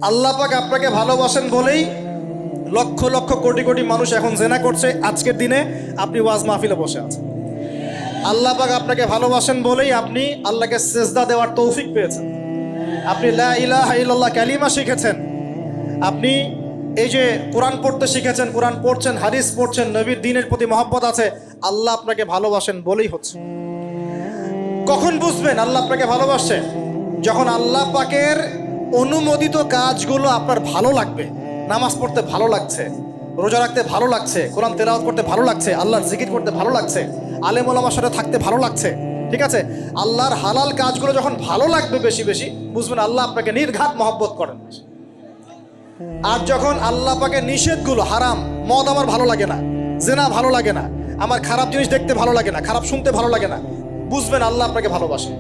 আল্লাহ পাক আপনাকে ভালোবাসেন বলেই লক্ষ লক্ষ কোটি কোটি মানুষ এখন জেনা করছে। আজকের দিনে আপনি ওয়াজ মাহফিলে বসে আছেন। আল্লাহ পাক আপনাকে ভালোবাসেন বলেই আপনি আল্লাহকে সেজদা দেওয়ার তৌফিক পেয়েছেন। আপনি লা ইলাহা ইল্লাল্লাহ কালিমা শিখেছেন। আপনি এই যে কোরআন পড়তে শিখেছেন, কোরআন পড়ছেন, হাদিস পড়ছেন, নবীর দ্বীনের প্রতি মহব্বত আছে। আল্লাহ আপনাকে ভালোবাসেন বলেই হচ্ছে। কখন বুঝবেন আল্লাহ আপনাকে ভালোবাসে? যখন আল্লাহ পাকের অনুমোদিত কাজগুলো আপনার ভালো লাগবে। নামাজ পড়তে ভালো লাগছে, রোজা রাখতে ভালো লাগছে, কোরআন তেলাওয়াত করতে ভালো লাগছে, আল্লাহর জিকির করতে ভালো লাগছে, আলেম ওলামার সাথে থাকতে ভালো লাগছে। ঠিক আছে, আল্লাহর হালাল কাজগুলো যখন ভালো লাগবে বেশি বেশি, বুঝবেন আল্লাহ আপনাকে নির্ঘাত মহব্বত করেন। আর যখন আল্লাহ পাকের নিষেধগুলো, হারাম, মদ আমার ভালো লাগে না, জেনা ভালো লাগে না, আমার খারাপ জিনিস দেখতে ভালো লাগে না, খারাপ শুনতে ভালো লাগে না, বুঝবেন আল্লাহ আপনাকে ভালোবাসে।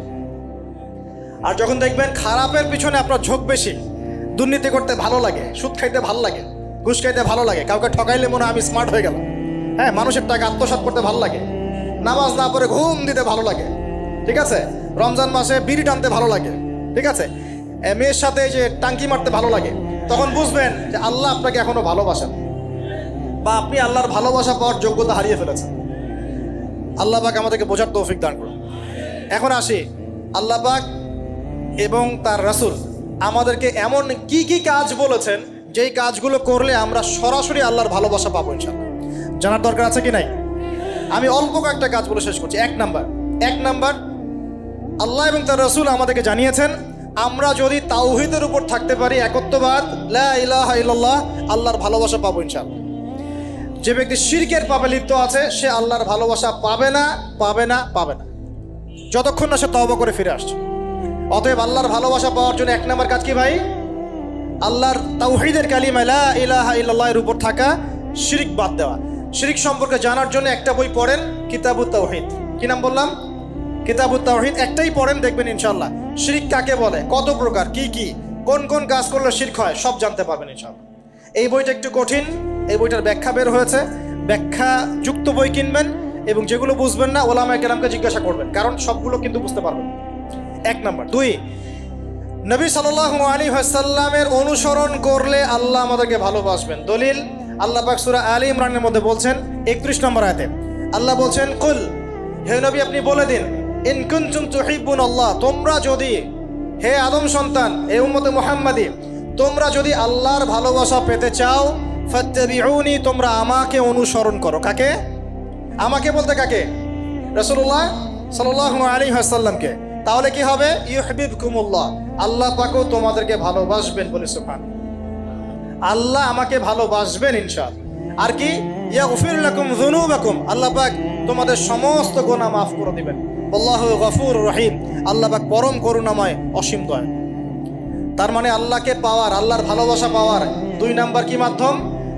আর যখন দেখবেন খারাপের পিছনে আপনার ঝোঁক বেশি, দুর্নীতি করতে ভালো লাগে, সুদ খাইতে ভালো লাগে, ঘুষ খাইতে ভালো লাগে, কাউকে ঠকাইলে মনে হয় আমি স্মার্ট হয়ে গেলাম, হ্যাঁ, মানুষের টাকা আত্মসাৎ করতে ভালো লাগে, নামাজ না পড়ে ঘুম দিতে ভালো লাগে, ঠিক আছে, রমজান মাসে বিড়ি টানতে ভালো লাগে, ঠিক আছে, মেয়ের সাথে যে টাঙ্কি মারতে ভালো লাগে, তখন বুঝবেন যে আল্লাহ আপনাকে এখনো ভালোবাসেন বা আপনি আল্লাহর ভালোবাসা পাওয়ার যোগ্যতা হারিয়ে ফেলেছেন। আল্লাহ পাক আমাদেরকে বোঝার তৌফিক দান করুন। এখন আসি, আল্লাহ পাক এবং তার রাসূল আমাদেরকে এমন কি কি কাজ বলেছেন যেই কাজগুলো করলে আমরা সরাসরি আল্লাহর ভালোবাসা পাবো ইনশাআল্লাহ। জানার দরকার আছে কি নাই? আমি অল্প কয়েকটা কাজ বলে শেষ করছি। এক নাম্বার, আল্লাহ এবং তার রাসূল আমাদেরকে জানিয়েছেন আমরা যদি তাওহীদের উপর থাকতে পারি, একত্ববাদ, লা ইলাহা ইল্লাল্লাহ, আল্লাহর ভালোবাসা পাবো ইনশাআল্লাহ। যে ব্যক্তি শিরকের পাপে লিপ্ত আছে সে আল্লাহর ভালোবাসা পাবে না যতক্ষণ না সে তওবা করে ফিরে আসছে। অতএব আল্লাহর ভালোবাসা পাওয়ার জন্য এক নম্বর কাজ কি ভাই? আল্লাহর তাওহীদের কালিমা লা ইলাহা ইল্লাল্লাহ এর উপর থাকা, শিরক বাদ দেওয়া। শিরক সম্পর্কে জানার জন্য একটা বই পড়েন, কিতাবুত তাওহীদ। কি নাম বললাম? কিতাবুত তাওহীদ। একটাই পড়েন, দেখবেন ইনশাআল্লাহ শিরক কাকে বলে, কত প্রকার, কি কোন কোন কাজ করলে শিরক হয় সব জানতে পারবেন ইনশাআল্লাহ। এই বইটা একটু কঠিন, এই বইটার ব্যাখ্যা বের হয়েছে, ব্যাখ্যা যুক্ত বই কিনবেন এবং যেগুলো বুঝবেন না ওলামায়ে কেরামকে জিজ্ঞাসা করবেন, কারণ সবগুলো কিন্তু বুঝতে পারবেন। এক নাম্বার। দুই, নবী সাল্লাল্লাহু আলাইহি ওয়াসাল্লামের অনুসরণ করলে আল্লাহ আমাদেরকে ভালোবাসবেন। দলিল, আল্লাহ পাক সূরা আলী ইমরানের মধ্যে বলছেন 31 নম্বর আয়াতে আল্লাহ বলছেন, কুল, হে নবী আপনি বলে দিন, ইন কুনতুম তুহিব্বুনাল্লাহ, তোমরা যদি, হে আদম সন্তান, হে উম্মতে মুহাম্মাদি, তোমরা যদি আল্লাহর ভালোবাসা পেতে চাও, ফাত্তাবিউনি, তোমরা আমাকে অনুসরণ করো। কাকে? আমাকে বলতে কাকে? রাসূলুল্লাহ সাল্লাল্লাহু আলাইহি ওয়াসাল্লামকে। তাহলে কি হবে? ইউহিব্বুকুমুল্লাহ, আল্লাহ পাকও তোমাদেরকে ভালোবাসবেন। বলে সুবহানাল্লাহ, আল্লাহ আমাকে ভালোবাসবেন ইনশাআল্লাহ। আর কি? ইয়াগফির লাকুম যুনুবাকুম, আল্লাহ পাক তোমাদের সমস্ত গুনাহ মাফ করে দিবেন। আল্লাহু গফুরুর রহিম, আল্লাহ পাক পরম করুণাময়, অসীম দয়ালু। তার মানে আল্লাহকে পাওয়ার, আল্লাহর ভালোবাসা পাওয়ার দুই নাম্বার কি মাধ্যম?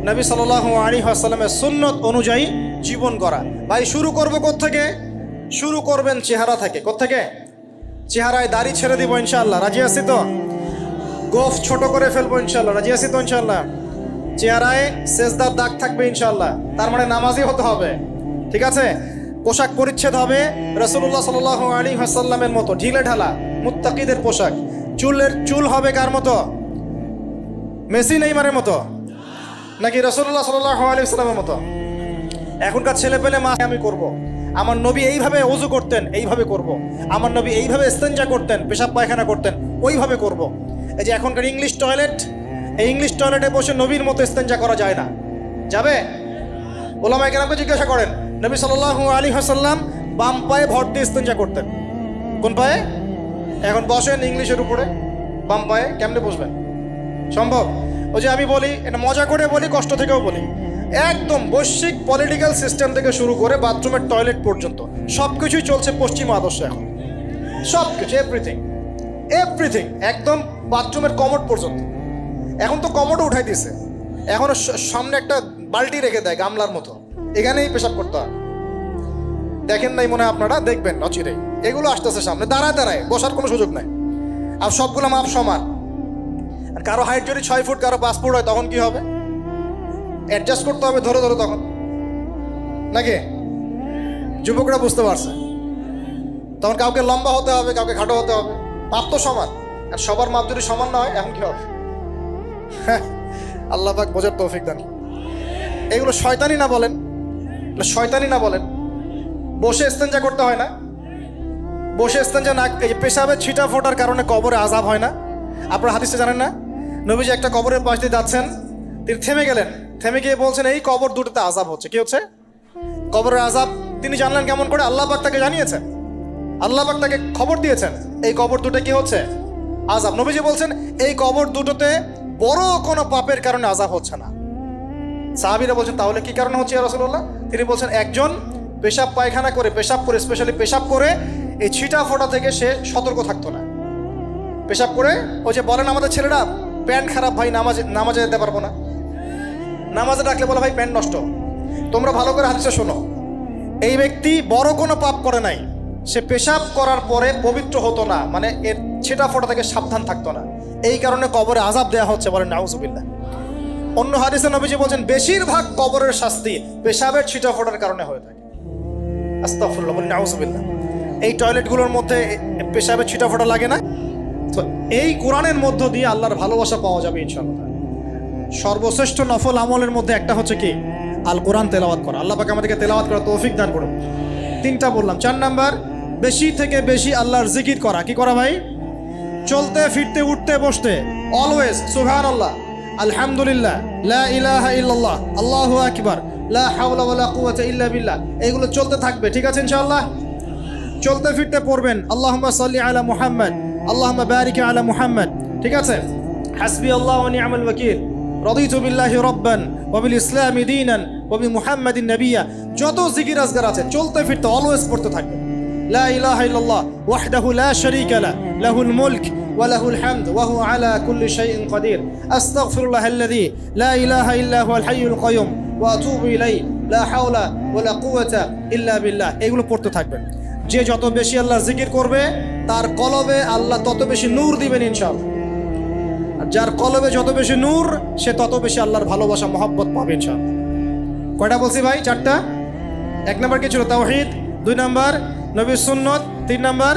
নবী সাল্লাল্লাহু আলাইহি ওয়াসাল্লামের সুন্নত অনুযায়ী জীবন করা। ভাই শুরু করব কোত্থেকে? শুরু করবেন চেহারা থেকে। কোত্থেকে? চেহারায় দাড়ি ছেড়ে দিব ইনশাআল্লাহ, রাজি আছি তো? গোফ ছোট করে ফেলবো ইনশাআল্লাহ, রাজি আছি তো ইনশাআল্লাহ? চেহারায় সেজদার দাগ থাকবে ইনশাআল্লাহ, তার মানে নামাজি হতে হবে, ঠিক আছে? পোশাক পরিচ্ছদ হবে রাসূলুল্লাহ সাল্লাল্লাহু আলাইহি ওয়াসাল্লামের মতো, ঢিলে ঢালা মুত্তাকিদের পোশাক। চুল হবে কার মতো? মেসি নেইমারের মতো নাকি রাসূলুল্লাহ সাল্লাল্লাহু আলাইহি ওয়াসাল্লামের মতো? এখনকার ছেলে পেলে মা আমি করব, আমার নবী এইভাবে ওযু করতেন, এইভাবে করব, আমার নবী এইভাবে ইস্তেনজা করতেন, পেশাব পায়খানা করতেন, ওইভাবে করব। এই যে এখনকার ইংলিশ টয়লেট, এই ইংলিশ টয়লেটে বসে নবীর মতো ইস্তেনজা করা যায় না। যাবে? ওলামায়ে কেরামকে জিজ্ঞাসা করেন, নবী সাল্লাল্লাহু আলাইহি ওয়াসাল্লাম বাম পায়ে ভর দিয়ে ইস্তেনজা করতেন। কোন পায়ে? এখন বসেন ইংলিশের উপরে, বাম পায়ে কেমনে বসবেন? সম্ভব? ওই যে আমি বলি, এটা মজা করে বলি, কষ্ট থেকেও বলি, একদম বৈশ্বিক পলিটিক্যাল সিস্টেম থেকে শুরু করে বাথরুমের টয়লেট পর্যন্ত সবকিছুই চলছে পশ্চিমা আদর্শ। এখন সবকিছু, এভরিথিং, একদম বাথরুমের কমোড পর্যন্ত। এখন তো কমোডও উঠাই দিয়েছে, এখন সামনে একটা বালতি রেখে দেয় গামলার মতো, এখানেই পেশাব করতে হয়। দেখেন নাই মনে হয় আপনারা, দেখবেন অচিরেই এগুলো আসতেছে সামনে, দাঁড়ায় বসার কোনো সুযোগ নাই। আর সবগুলো মাপ সমান। আর কারো হাইট যদি 6 ফুট, কারো 5 ফুট হয়, তখন কি হবে? অ্যাডজাস্ট করতে হবে ধরে তখন, নাকি? যুবকরা বুঝতে পারছে, তখন কাউকে লম্বা হতে হবে, কাউকে খাটো হতে হবে, মাপ তো সমান। আর সবার মাপ যদি সমান না হয় এখন কি হবে? আল্লাহ পাক বোঝার তৌফিক দান। এগুলো শয়তানি না বলেন, শয়তানি না বলেন। বসে ইস্তেঞ্জা করতে হয় না, বসে ইস্তেঞ্জা না, এই পেশাবের ছিটা ফোটার কারণে কবরে আযাব হয় না। আপনারা হাদিসে জানেন না, নবীজি একটা কবরের পাশ দিয়ে যাচ্ছেন, তিনি থেমে গেলেন, থেমে গিয়ে বলছেন এই কবর দুটোতে আযাব হচ্ছে। কি হচ্ছে? কবরের আযাব। তিনি জানলেন কেমন করে? আল্লাহ পাক তাকে জানিয়েছেন, আল্লাহ পাক তাকে খবর দিয়েছেন এই কবর দুটো কি হচ্ছে? আযাব। নবীজি বলছেন এই কবর দুটোতে বড় কোনো পাপের কারণে আযাব হচ্ছে না। সাহাবীরা বলছেন তাহলে কি কারণে হচ্ছে ইয়া রাসূলুল্লাহ? তিনি বলছেন একজন পেশাব পায়খানা করে, পেশাব করে, স্পেশালি পেশাব করে এই ছিটা ফোটা থেকে সে সতর্ক থাকতো না। পেশাব করে ওই যে বলেন আমাদের ছেলেরা, প্যান্ট খারাপ ভাই, নামাজে যেতে পারবো না, নামাজে ডাকলে বলে ভাই প্যান্ট নষ্ট। তোমরা ভালো করে হাদিসে শোনো, এই ব্যক্তি বড় কোনো পাপ করে নাই, সে পেশাব করার পরে পবিত্র হতো না, মানে এর ছিটা ফোটা থেকে সাবধান থাকতো না, এই কারণে কবরে আযাব দেওয়া হচ্ছে। বলেন নাউজুবিল্লাহ। অন্য হাদিসে নবীজি বলছেন বেশিরভাগ কবরের শাস্তি পেশাবের ছিটা ফোটার কারণে হয়ে থাকে। আস্তাগফিরুল্লাহ, বলেন নাউজুবিল্লাহ। এই টয়লেটগুলোর মধ্যে পেশাবের ছিটা ফোটা লাগে না? তো এই কোরআনের মধ্য দিয়ে আল্লাহর ভালোবাসা পাওয়া যাবে ইনশাআল্লাহ। সর্বশ্রেষ্ঠ নফল আমলের মধ্যে একটা হচ্ছে কি? আল কোরআন তেলাওয়াত করা। আল্লাহ পাক আমাদেরকে তেলাওয়াত করার তৌফিক দান করুন। 3টা বললাম। 4 নাম্বার, বেশি থেকে বেশি আল্লাহর জিকির করা। কি করা ভাই? চলতে ফিরতে উঠতে বসতে অলওয়েজ সুবহানাল্লাহ, আলহামদুলিল্লাহ, লা ইলাহা ইল্লাল্লাহ, আল্লাহু আকবার, লা হাওলা ওয়ালা কুওয়াতা ইল্লা বিল্লাহ, এগুলো চলতে থাকবে। ঠিক আছে ইনশাআল্লাহ? চলতে ফিরতে পড়বেন আল্লাহুম্মা সাল্লি আলা মুহাম্মদ, আল্লাহুম্মা বারিক আলা মুহাম্মদ। ঠিক আছে? হাসবি আল্লাহ ওয়া নি'মাল ওয়াকিল, রাদিতু বিল্লাহি রাব্বান ওয়া বিল ইসলামি দীনান ওয়া বিমুহাম্মাদিন নাবিয়্যা। যত জিকির আজকার আছে চলতে ফিরতে অলওয়েজ পড়তে থাকবে। লা ইলাহা ইল্লাল্লাহ ওয়াহদাহু লা শারীকা লা, লাহুল মুলক ওয়া লাহুল হামদ ওয়া হুয়া আলা কুল্লি শাইইন কাদির। আস্তাগফিরুল্লাহাল্লাযী লা ইলাহা ইল্লা হুয়াল হাইয়ুল কাইয়ুম ওয়া আতুবু ইলাইহি, লা হাওলা ওয়া লা কুওয়াতা ইল্লা বিল্লাহ। এগুলো পড়তে থাকবেন। যে যত বেশি আল্লাহর জিকির করবে তার কলবে আল্লাহ তত বেশি নূর দিবেন ইনশাআল্লাহ। আর যার কলবে যত বেশি নূর সে তত বেশি আল্লাহর ভালোবাসা মহব্বত পাবে ইনশাআল্লাহ। কয়টা বলছি ভাই? 4টা। 1 নাম্বার কি ছিল? তাওহীদ। 2 নাম্বার নবীর সুন্নত। 3 নাম্বার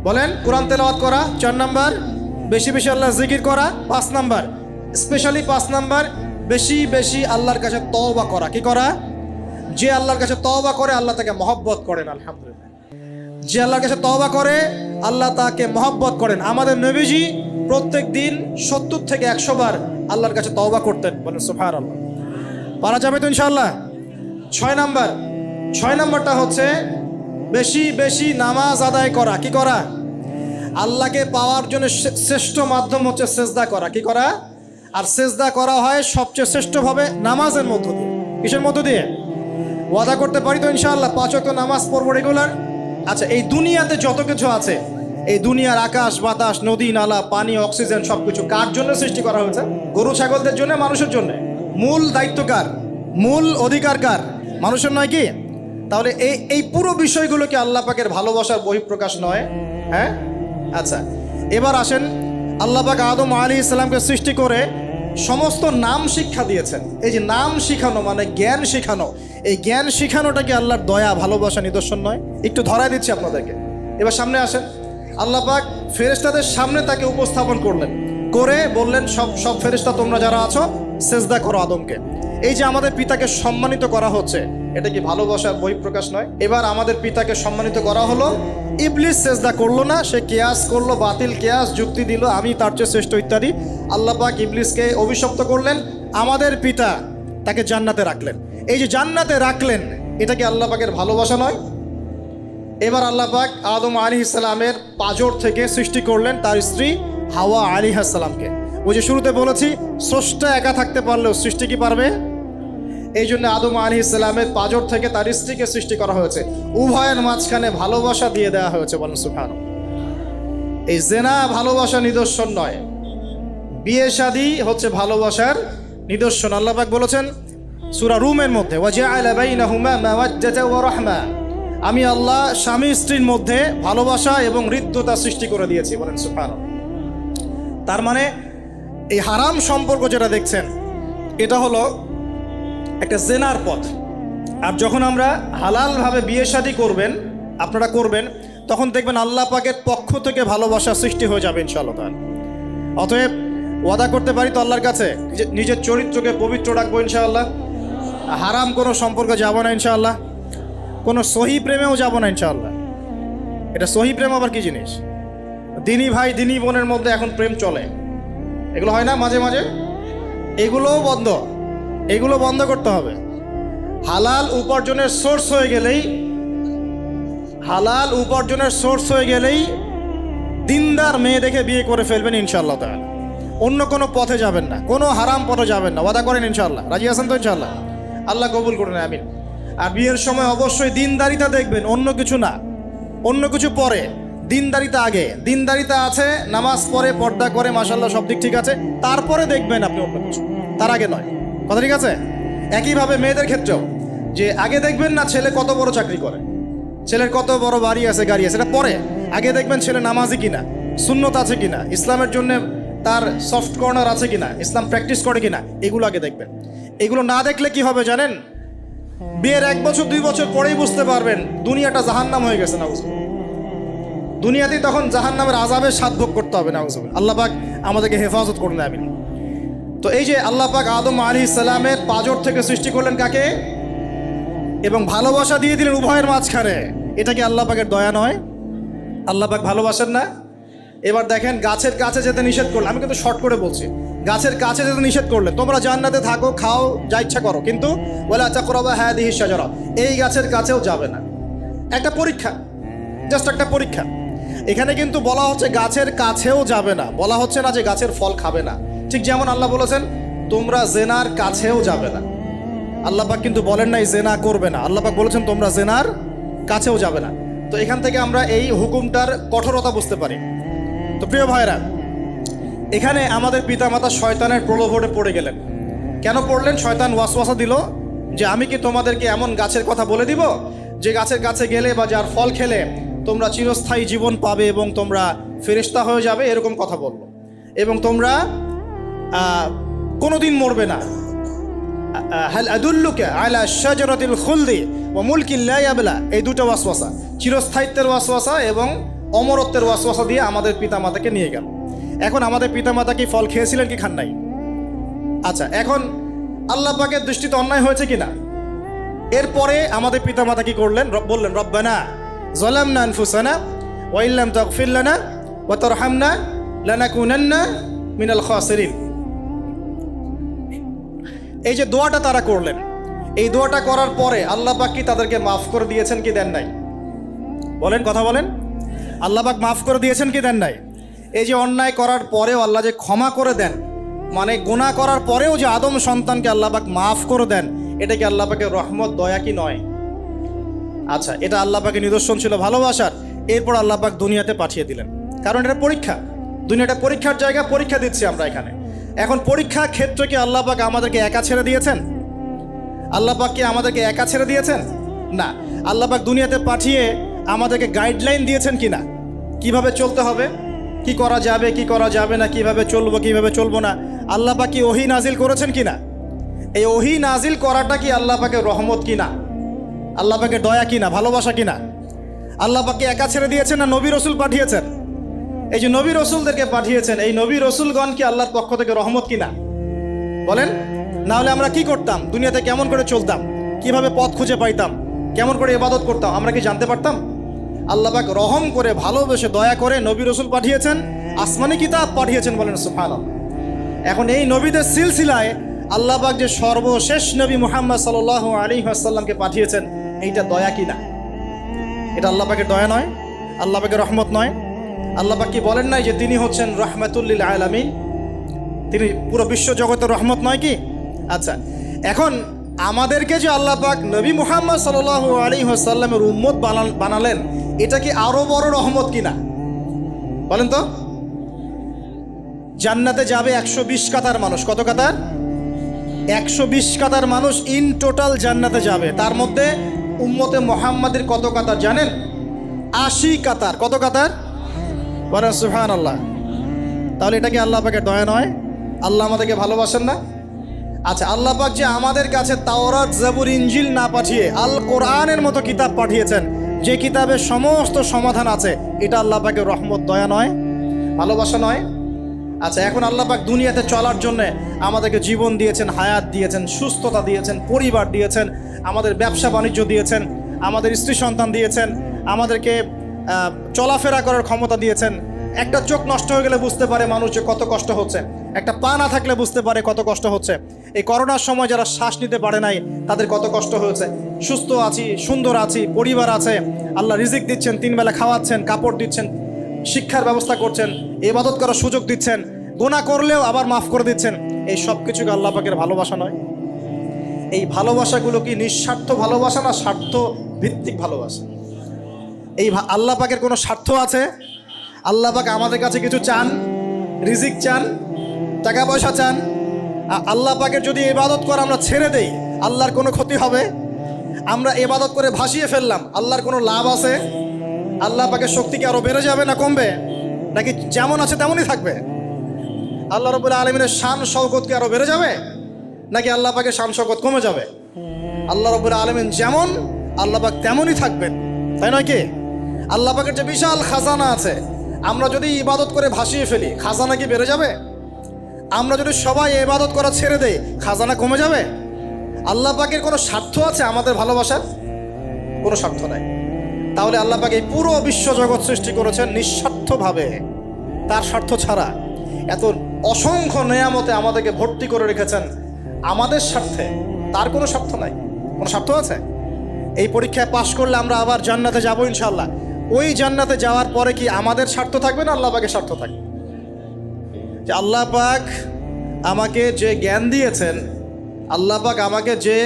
বলেন কোরআন তেলাওয়াত করা। 4 নাম্বার বেশি বেশি আল্লাহর জিকির করা। 5 নাম্বার স্পেশালি 5 নাম্বার বেশি বেশি আল্লাহর কাছে তওবা করা। কি করা? যে আল্লাহর কাছে তওবা করে আল্লাহ তাকে মহব্বত করেন। আলহামদুলিল্লাহ, যে আল্লাহর কাছে তওবা করে আল্লাহ তাকে মহব্বত করেন। আমাদের নবীজি প্রত্যেক দিন 70 থেকে 100 বার আল্লাহর কাছে তওবা করতেন। বলেন সুবহানাল্লাহ। পারা যাবে তো ইনশাআল্লাহ? 6 নাম্বারটা হচ্ছে বেশি বেশি নামাজ আদায় করা। কি করা? আল্লাহকে পাওয়ার জন্য শ্রেষ্ঠ মাধ্যম হচ্ছে সেজদা করা। কি করা? আর সেজদা করা হয় সবচেয়ে শ্রেষ্ঠভাবে নামাজের মধ্য দিয়ে। কিসের মধ্য দিয়ে? ওয়াদা করতে পারি তো ইনশাআল্লাহ 5 ওয়াক্ত নামাজ পড়বো রেগুলার। আচ্ছা, এই দুনিয়াতে যত কিছু আছে, এই দুনিয়ার আকাশ বাতাস, নদী নালা, পানি, অক্সিজেন সবকিছু কার জন্য সৃষ্টি করা হয়েছে? গরু ছাগলদের জন্য, মানুষের জন্য। মূল দায়িত্ব কার? মূল অধিকার কার? মানুষের নয় কি? তাহলে এই পুরো বিষয়গুলো কি আল্লাহ পাকের ভালোবাসার বহিঃপ্রকাশ নয়? হ্যাঁ। আচ্ছা, এবার আসেন, আল্লাহ পাক আদম আলাইহিস সালামকে সৃষ্টি করে সমস্ত নাম শিক্ষা দিয়েছেন। এই যে নাম শিখানো মানে জ্ঞান শিখানো, এই জ্ঞান শিখানোটা কি আল্লাহর দয়া ভালোবাসা নিদর্শন নয়? একটু ধরায় দিচ্ছি আপনাদেরকে। এবার সামনে আসেন, আল্লাহ পাক ফেরেশতাদের সামনে তাকে উপস্থাপন করলেন, করে বললেন সব ফেরেশতা তোমরা যারা আছো সেজদা করো আদমকে। এই যে আমাদের পিতাকে সম্মানিত করা হচ্ছে, এটা কি ভালোবাসার বহিঃপ্রকাশ নয়? এবার আমাদের পিতাকে সম্মানিত করা হলো, ইবলিস সেজদা করলো না, সে কিয়াস করলো, বাতিল কিয়াস যুক্তি দিল আমি তার চেয়ে শ্রেষ্ঠ ইত্যাদি। আল্লাহ পাক ইবলিসকে অভিশপ্ত করলেন, আমাদের পিতা তাকে জান্নাতে রাখলেন। এই যে জান্নাতে রাখলেন, এটা কি আল্লাহ পাকের ভালোবাসা নয়? এবার আল্লাহ পাক আদম আলাইহিস সালামের পাঁজর থেকে সৃষ্টি করলেন তার স্ত্রী হাওয়া আলাইহিস সালামকে। ওই যে শুরুতে বলেছি স্রষ্টা একা থাকতে পারলেও সৃষ্টি কি পারবে? এই জন্য আদম আলাইহিস সালামের পাঁজর থেকে তার স্ত্রীকে সৃষ্টি করা হয়েছে, উভয়ের মাঝখানে ভালোবাসা দিয়ে দেওয়া হয়েছে। বলেন সুবহানাল্লাহ। এই জেনা ভালোবাসা নিদর্শন নয়, বিয়ে শাদী হচ্ছে ভালোবাসার নিদর্শন। আল্লাহ পাক বলেছেন সূরা রুমের মধ্যে, ওয়াজআলা বাইনাহুমা মাওয়াজ্জাতা ওয়া রাহমা, আমি আল্লাহ স্বামী স্ত্রীর মধ্যে ভালোবাসা এবং হৃদ্যতা সৃষ্টি করে দিয়েছি। বলেন সুবহানাল্লাহ। তার মানে এই হারাম সম্পর্ক যেটা দেখছেন এটা হলো একটা জেনার পথ। আর যখন আমরা হালালভাবে বিয়ে শাদী করবেন, আপনারা করবেন, তখন দেখবেন আল্লাহ পাকের পক্ষ থেকে ভালোবাসা সৃষ্টি হয়ে যাবে ইনশাআল্লাহ। অতএব ওয়াদা করতে পারি তো আল্লাহর কাছে নিজের চরিত্রকে পবিত্র রাখবো ইনশাআল্লাহ, হারাম কোনো সম্পর্কে যাব না ইনশাআল্লাহ, কোনো সহি প্রেমেও যাব না ইনশাআল্লাহ। এটা সহি প্রেম আবার কি জিনিস? দিনী ভাই দিনী বোনের মধ্যে এখন প্রেম চলে, এগুলো হয় না মাঝে মাঝে, এগুলোও বন্ধ, এগুলো বন্ধ করতে হবে। হালাল উপার্জনের সোর্স হয়ে গেলেই, হালাল উপার্জনের সোর্স হয়ে গেলেই দিনদার মেয়ে দেখে বিয়ে করে ফেলবেন ইনশাআল্লাহ তাআলা। অন্য কোনো পথে যাবেন না, কোনো হারাম পথে যাবেন না, ওয়াদা করেন ইনশাআল্লাহ। রাজি আছেন তো ইনশাআল্লাহ? আল্লাহ কবুল করুন, আমিন। আর বিয়ের সময় অবশ্যই দিনদারিতা দেখবেন, অন্য কিছু না, অন্য কিছু পরে, দিনদারিতা আগে। দিনদারিতা আছে, নামাজ পড়ে, পর্দা করে, মাশাআল্লাহ সব দিক ঠিক আছে, তারপরে দেখবেন আপনি অন্য কিছু, তার আগে নয়। কথা ঠিক আছে? একইভাবে মেয়েদের ক্ষেত্রেও, যে আগে দেখবেন না ছেলে কত বড় চাকরি করে, ছেলের কত বড় বাড়ি আছে, গাড়ি আছে, এটা পরে। আগে দেখবেন ছেলে নামাজি কিনা, সুন্নত আছে কিনা, ইসলামের জন্য তার সফট কর্নার আছে কিনা, ইসলাম প্র্যাকটিস করে কিনা, এগুলো আগে দেখবেন। এগুলো না দেখলে কি হবে জানেন? বিয়ের 1 বছর 2 বছর পরেই বুঝতে পারবেন দুনিয়াটা জাহান্নাম হয়ে গেছে। নাউজুবিল্লাহ, দুনিয়াতেই তখন জাহান্নামের আযাবের স্বাদ ভোগ করতে হবে। নাউজুবিল্লাহ, আল্লাহ পাক আমাদেরকে হেফাজত করুন, আমিন। তো এই যে আল্লাহ পাক আদম আলাইহিস সালামের পাঁজর থেকে সৃষ্টি করলেন কাকে, এবং ভালোবাসা দিয়ে দিলেন উভয়ের মাঝখানে, এটা কি আল্লাহ পাকের দয়া নয়? আল্লাহ পাক ভালোবাসেন না? এবার দেখেন, গাছের কাছে যেতে নিষেধ করলেন, আমি কিন্তু শর্ট করে বলছি, গাছের কাছে যেতে নিষেধ করলেন, তোমরা জান্নাতে থাকো, খাও, যা ইচ্ছা করো, কিন্তু ওয়ালা তাকরাবা হাদিহি শাজারা, এই গাছের কাছেও যাবে না। একটা পরীক্ষা, জাস্ট একটা পরীক্ষা। এখানে কিন্তু বলা হচ্ছে গাছের কাছেও যাবে না, বলা হচ্ছে না যে গাছের ফল খাবে না। ঠিক যেমন আল্লাহ বলেছেন তোমরা জেনার কাছেও যাবে না, আল্লাহ পাক কিন্তু বলেন নাই জেনা করবে না, আল্লাহ পাক বলেছেন তোমরা জেনার কাছেও যাবে না। তো এখান থেকে আমরা এই হুকুমটার কঠোরতা বুঝতে পারি। তো প্রিয় ভাইরা, এখানে আমাদের পিতামাতা শয়তানের প্রলোভনে পড়ে গেলেন। কেন পড়লেন? শয়তান ওয়াসওয়াসা দিল যে আমি কি তোমাদেরকে এমন গাছের কথা বলে দিব যে গাছের কাছে গেলে বা যার ফল খেলে তোমরা চিরস্থায়ী জীবন পাবে এবং তোমরা ফেরেশতা হয়ে যাবে, এরকম কথা বলল, এবং তোমরা কোনোদিন মরবে না। হাল আদুল্লুকা আলা শাজারাতিল খুলদি ওয়া মুলকিন লা ইয়াবলা, এই দুটো ওয়াসওয়াসা, চিরস্থায়িত্বের ওয়াসওয়াসা এবং অমরত্বের ওয়াসওয়াসা দিয়ে আমাদের পিতামাতাকে নিয়ে গেল। এখন আমাদের পিতামাতা কি ফল খেয়েছিলেন কি খান নাই? আচ্ছা, এখন আল্লাহ পাকের দৃষ্টিতে অন্যায় হয়েছে কিনা? এরপরে আমাদের পিতামাতা কি করলেন? বললেন রব্বানা যালামনা আনফুসানা ওয়া ইল্লাম তাগফির লানা ওয়া তারহামনা লানাকুনান্না মিনাল খাসিরিন। এই যে দোয়াটা তারা করলেন, এই দোয়াটা করার পরে আল্লাহ পাক কি তাদেরকে মাফ করে দিয়েছেন কি দেন নাই? বলেন, কথা বলেন। আল্লাহ পাক মাফ করে দিয়েছেন কি দেন নাই? এই যে অন্যায় করার পরেও আল্লাহ যে ক্ষমা করে দেন, মানে গুনাহ করার পরেও যে আদম সন্তানকে আল্লাহ পাক মাফ করে দেন, এটা কি আল্লাহ পাকের রহমত, দয়া কি নয়? আচ্ছা, এটা আল্লাহ পাকের নিদর্শন ছিল ভালোবাসার। এরপর আল্লাহ পাক দুনিয়াতে পাঠিয়ে দিলেন, কারণ এটা পরীক্ষা, দুনিয়াটা পরীক্ষার জায়গা, পরীক্ষা দিচ্ছি আমরা এখানে। এখন পরীক্ষা ক্ষেত্রে কি আল্লাহ পাক আমাদেরকে একা ছেড়ে দিয়েছেন? আল্লাহ পাক কি আমাদেরকে একা ছেড়ে দিয়েছেন? না, আল্লাহ পাক দুনিয়াতে পাঠিয়ে আমাদেরকে গাইডলাইন দিয়েছেন কিনা, কিভাবে চলতে হবে, কি করা যাবে কি করা যাবে না, কিভাবে চলবো কিভাবে চলবো না। আল্লাহ পাক কি ওহী নাজিল করেছেন কিনা? এই ওহী নাজিল করাটা কি আল্লাহ পাকের রহমত কিনা, আল্লাহ পাকের দয়া কিনা, ভালোবাসা কিনা? আল্লাহ পাক কি একা ছেড়ে দিয়েছেন না নবী রসুল পাঠিয়েছেন? এই যে নবী রসুলদেরকে পাঠিয়েছেন, এই নবী রসুলগণ কি আল্লাহর পক্ষ থেকে রহমত কিনা? বলেন। না হলে আমরা কি করতাম? দুনিয়াতে কেমন করে চলতাম, কিভাবে পথ খুঁজে পাইতাম, কেমন করে ইবাদত করতাম, আমরা কি জানতে পারতাম? আল্লাহ পাক রহম করে, ভালোবেসে, দয়া করে নবী রসুল পাঠিয়েছেন, আসমানি কিতাব পাঠিয়েছেন। বলেন সুবহানাল্লাহ। এখন এই নবীদের সিলসিলায় আল্লাহ পাক যে সর্বশেষ নবী মুহাম্মদ সাল্লাল্লাহু আলাইহি ওয়াসাল্লামকে পাঠিয়েছেন, এইটা দয়া কিনা? এটা আল্লাহ পাকের দয়া নয়? আল্লাহ পাকের রহমত নয়? আল্লাহ পাক কি বলেন নাই যে তিনি হচ্ছেন রাহমাতুল লিল আলামিন, তিনি পুরো বিশ্ব জগতের রহমত নয় কি? আচ্ছা, এখন আমাদেরকে যে আল্লাহ পাক নবী মুহাম্মদ সাল্লাল্লাহু আলাইহি ওয়াসাল্লামের উম্মত বানালেন, এটা কি আরো বড় রহমত কিনা? বলেন তো। জান্নাতে যাবে 120 কাতার মানুষ। কত কাতার? 120 কাতার মানুষ ইন টোটাল জান্নাতে যাবে। তার মধ্যে উম্মতে মুহাম্মাদের কত কাতার জানেন? 80 কাতার। কত কাতার? বলেন সুবহানাল্লাহ। তাহলে এটা কি আল্লাহ পাকের দয়া নয়? আল্লাহ আমাদেরকে ভালোবাসেন না? আচ্ছা, আল্লাহ পাক যে আমাদের কাছে তাওরাত, জাবুর, ইনজিল না পাঠিয়ে আল কোরআনের মতো কিতাব পাঠিয়েছেন, যে কিতাবের সমস্ত সমাধান আছে, এটা আল্লাহ পাকের রহমত, দয়া নয়, ভালোবাসা নয়? আচ্ছা, এখন আল্লাহ পাক দুনিয়াতে চলার জন্য আমাদেরকে জীবন দিয়েছেন, হায়াত দিয়েছেন, সুস্থতা দিয়েছেন, পরিবার দিয়েছেন, আমাদের ব্যবসা বাণিজ্য দিয়েছেন, আমাদের স্ত্রী সন্তান দিয়েছেন, আমাদেরকে চলাফেরা করার ক্ষমতা দিয়েছেন। একটা চোখ নষ্ট হয়ে গেলে বুঝতে পারে মানুষ যে কত কষ্ট হচ্ছে, একটা পা না থাকলে বুঝতে পারে কত কষ্ট হচ্ছে। এই করোনার সময় যারা শ্বাস নিতে পারে নাই তাদের কত কষ্ট হয়েছে। সুস্থ আছি, সুন্দর আছি, পরিবার আছে, আল্লাহ রিজিক দিচ্ছেন, 3 বেলা খাওয়াচ্ছেন, কাপড় দিচ্ছেন, শিক্ষার ব্যবস্থা করছেন, ইবাদত করার সুযোগ দিচ্ছেন, গুনাহ করলেও আবার মাফ করে দিচ্ছেন। এই সব কিছুকে আল্লাহ পাকের ভালোবাসা নয়? এই ভালোবাসাগুলো কি নিঃস্বার্থ ভালোবাসা না স্বার্থ ভিত্তিক ভালোবাসা? এই আল্লাহ পাকের কোনো স্বার্থ আছে? আল্লাহ পাক আমাদের কাছে কিছু চান? রিজিক চান? টাকা পয়সা চান? আল্লাহ পাকের যদি ইবাদত করে আমরা ছেড়ে দেই, আল্লাহর কোনো ক্ষতি হবে? আমরা ইবাদত করে ভাসিয়ে ফেললাম, আল্লাহর কোনো লাভ আছে? আল্লাহ পাকের শক্তি কি আরো বেড়ে যাবে না কমবে, নাকি যেমন আছে তেমনই থাকবে? আল্লাহ রাব্বুল আলামিনের শান শওকত কি আরো বেড়ে যাবে, নাকি আল্লাহ পাকের শান শওকত কমে যাবে? আল্লাহ রাব্বুল আলামিন যেমন, আল্লাহ পাক তেমনই থাকবেন, তাই নয় কি? আল্লাহ পাকের যে বিশাল খাজানা আছে, আমরা যদি ইবাদত করে ভাসিয়ে ফেলি, খাজানা কি বেড়ে যাবে? আমরা যদি সবাই ইবাদত করা ছেড়ে দেই, খাজানা কমে যাবে? আল্লাহ পাকের কোনো স্বার্থ আছে আমাদের ভালোবাসার? কোনো স্বার্থ নাই। তাহলে আল্লাহ পাক এই পুরো বিশ্বজগৎ সৃষ্টি করেছেন নিঃস্বার্থভাবে, তার স্বার্থ ছাড়া। এত অসংখ্য নেয়ামতে আমাদেরকে ভর্তি করে রেখেছেন আমাদের স্বার্থে, তার কোনো স্বার্থ নাই। কোনো স্বার্থ আছে? এই পরীক্ষায় পাশ করলে আমরা আবার জান্নাতে যাবো ইনশাআল্লাহ। ওই জান্নাতে যাওয়ার পরে কি আমাদের স্বার্থ থাকবে না আল্লাহ পাকের স্বার্থ থাকবে? যে আল্লাহ পাক আমাকে যে জ্ঞান দিয়েছেন, আল্লাহ পাক আমাকে যে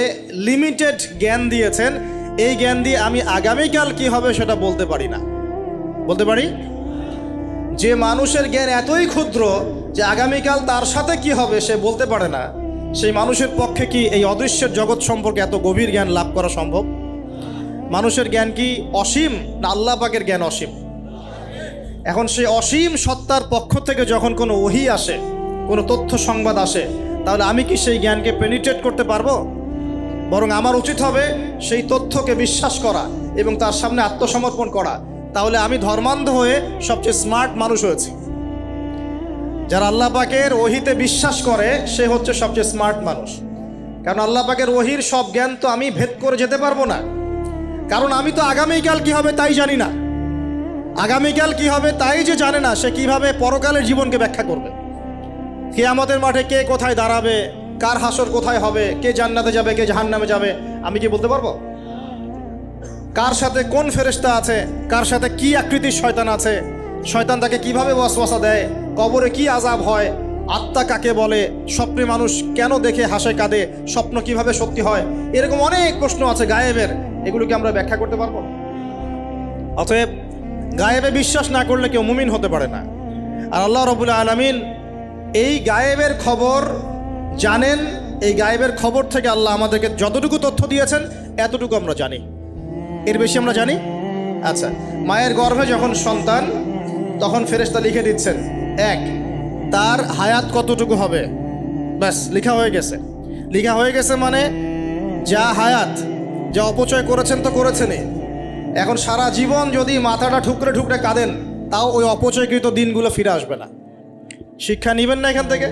লিমিটেড জ্ঞান দিয়েছেন, এই জ্ঞান দিয়ে আমি আগামীকাল কি হবে সেটা বলতে পারি না। বলতে পারি? যে মানুষের জ্ঞান এতই ক্ষুদ্র যে আগামীকাল তার সাথে কি হবে সে বলতে পারে না, সেই মানুষের পক্ষে কি এই অদৃশ্যের জগৎ সম্পর্কে এত গভীর জ্ঞান লাভ করা সম্ভব? মানুষের জ্ঞান কি অসীম না আল্লাহ পাকের জ্ঞান অসীম? এখন সেই অসীম সত্তার পক্ষ থেকে যখন কোনো ওহী আসে, কোনো তথ্য সংবাদ আসে, তাহলে আমি কি সেই জ্ঞানকে পেনিট্রেট করতে পারবো? বরং আমার উচিত হবে সেই তথ্যকে বিশ্বাস করা এবং তার সামনে আত্মসমর্পণ করা। তাহলে আমি ধর্মান্ধ হয়ে সবচেয়ে স্মার্ট মানুষ হয়েছি। যারা আল্লাহ পাকের ওহীতে বিশ্বাস করে সে হচ্ছে সবচেয়ে স্মার্ট মানুষ। কারণ আল্লাহ পাকের ওহীর সব জ্ঞান তো আমি ভেদ করে যেতে পারবো না, কারণ আমি তো আগামীকাল কি হবে তাই জানি না। আগামীকাল কি হবে তাই যে জানে না, সে কিভাবে পরকালের জীবনকে ব্যাখ্যা করবে? কিয়ামতের মাঠে কে কোথায় দাঁড়াবে, কার হাসর কোথায় হবে, কে জান্নাতে যাবে, কে জাহান্নামে যাবে, আমি কি বলতে পারবো? কার সাথে কোন ফেরেশতা আছে, কার সাথে কি আকৃতির শয়তান আছে, শয়তান তাকে কিভাবে ওয়াসওয়াসা দেয়, কবরে কি আযাব হয়, আত্মা কাকে বলে, স্বপ্নে মানুষ কেন দেখে হাসে কাঁদে, স্বপ্ন কিভাবে সত্যি হয়, এরকম অনেক প্রশ্ন আছে গায়েবের। এগুলোকে আমরা ব্যাখ্যা করতে পারবো? অতএব গায়েবে বিশ্বাস না করলে কেউ মুমিন হতে পারে না। আর আল্লাহ রাব্বুল আলামিন এই গায়েবের খবর জানেন। এই গায়েবের খবর থেকে আল্লাহ আমাদেরকে যতটুকু তথ্য দিয়েছেন এতটুকু আমরা জানি, এর বেশি আমরা জানি? আচ্ছা, মায়ের গর্ভে যখন সন্তান, তখন ফেরেশতা লিখে দিচ্ছেন, এক, তার হায়াত কতটুকু হবে, ব্যাস লেখা হয়ে গেছে। লেখা হয়ে গেছে মানে যা হায়াত, যা অপচয় করেছেন তো করেছেনই। এখন সারা জীবন যদি মাথাটা ঠুকরে ঠুকরে কাঁদেন, তাও ওই অপচয়কৃত দিনগুলো ফিরে আসবে না। শিক্ষা নেবেন না এখান থেকে?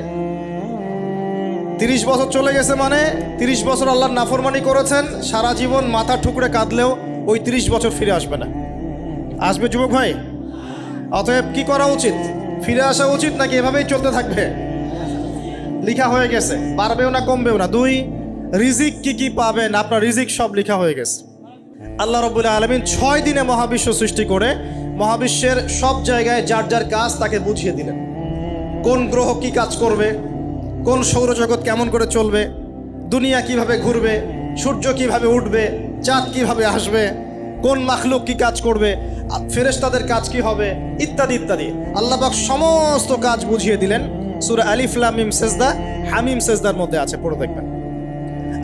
30 বছর চলে গেছে মানে 30 বছর আল্লাহর নাফরমানি করেছেন, সারা জীবন মাথা ঠুকরে কাঁদলেও ওই 30 বছর ফিরে আসবে না। আসবে যুবক ভাই? অতএব কি করা উচিত? ফিরে আসা উচিত নাকি এভাবেই চলতে থাকবে? লিখা হয়ে গেছে, বাড়বেও না কমবেও না। 2, রিজিক কি কি পাবেন, আপনার রিজিক সব লিখা হয়ে গেছে। আল্লাহ রাব্বুল আলামিন 6 দিনে মহাবিশ্ব সৃষ্টি করে মহাবিশ্বের সব জায়গায় যার যার কাজ তাকে বুঝিয়ে দিলেন। কোন গ্রহ কি কাজ করবে, কোন সৌরজগৎ কেমন করে চলবে, দুনিয়া কিভাবে ঘুরবে, সূর্য কিভাবে উঠবে, চাঁদ কিভাবে আসবে, কোন মাখলুক কি কাজ করবে, ফেরেশতাদের কাজ কি হবে, ইত্যাদি ইত্যাদি। আল্লাহ পাক সমস্ত কাজ বুঝিয়ে দিলেন। সূরা আলিফ লাম মিম সেজদা, হামিম সেজদার মধ্যে আছে, পড়ে দেখবেন।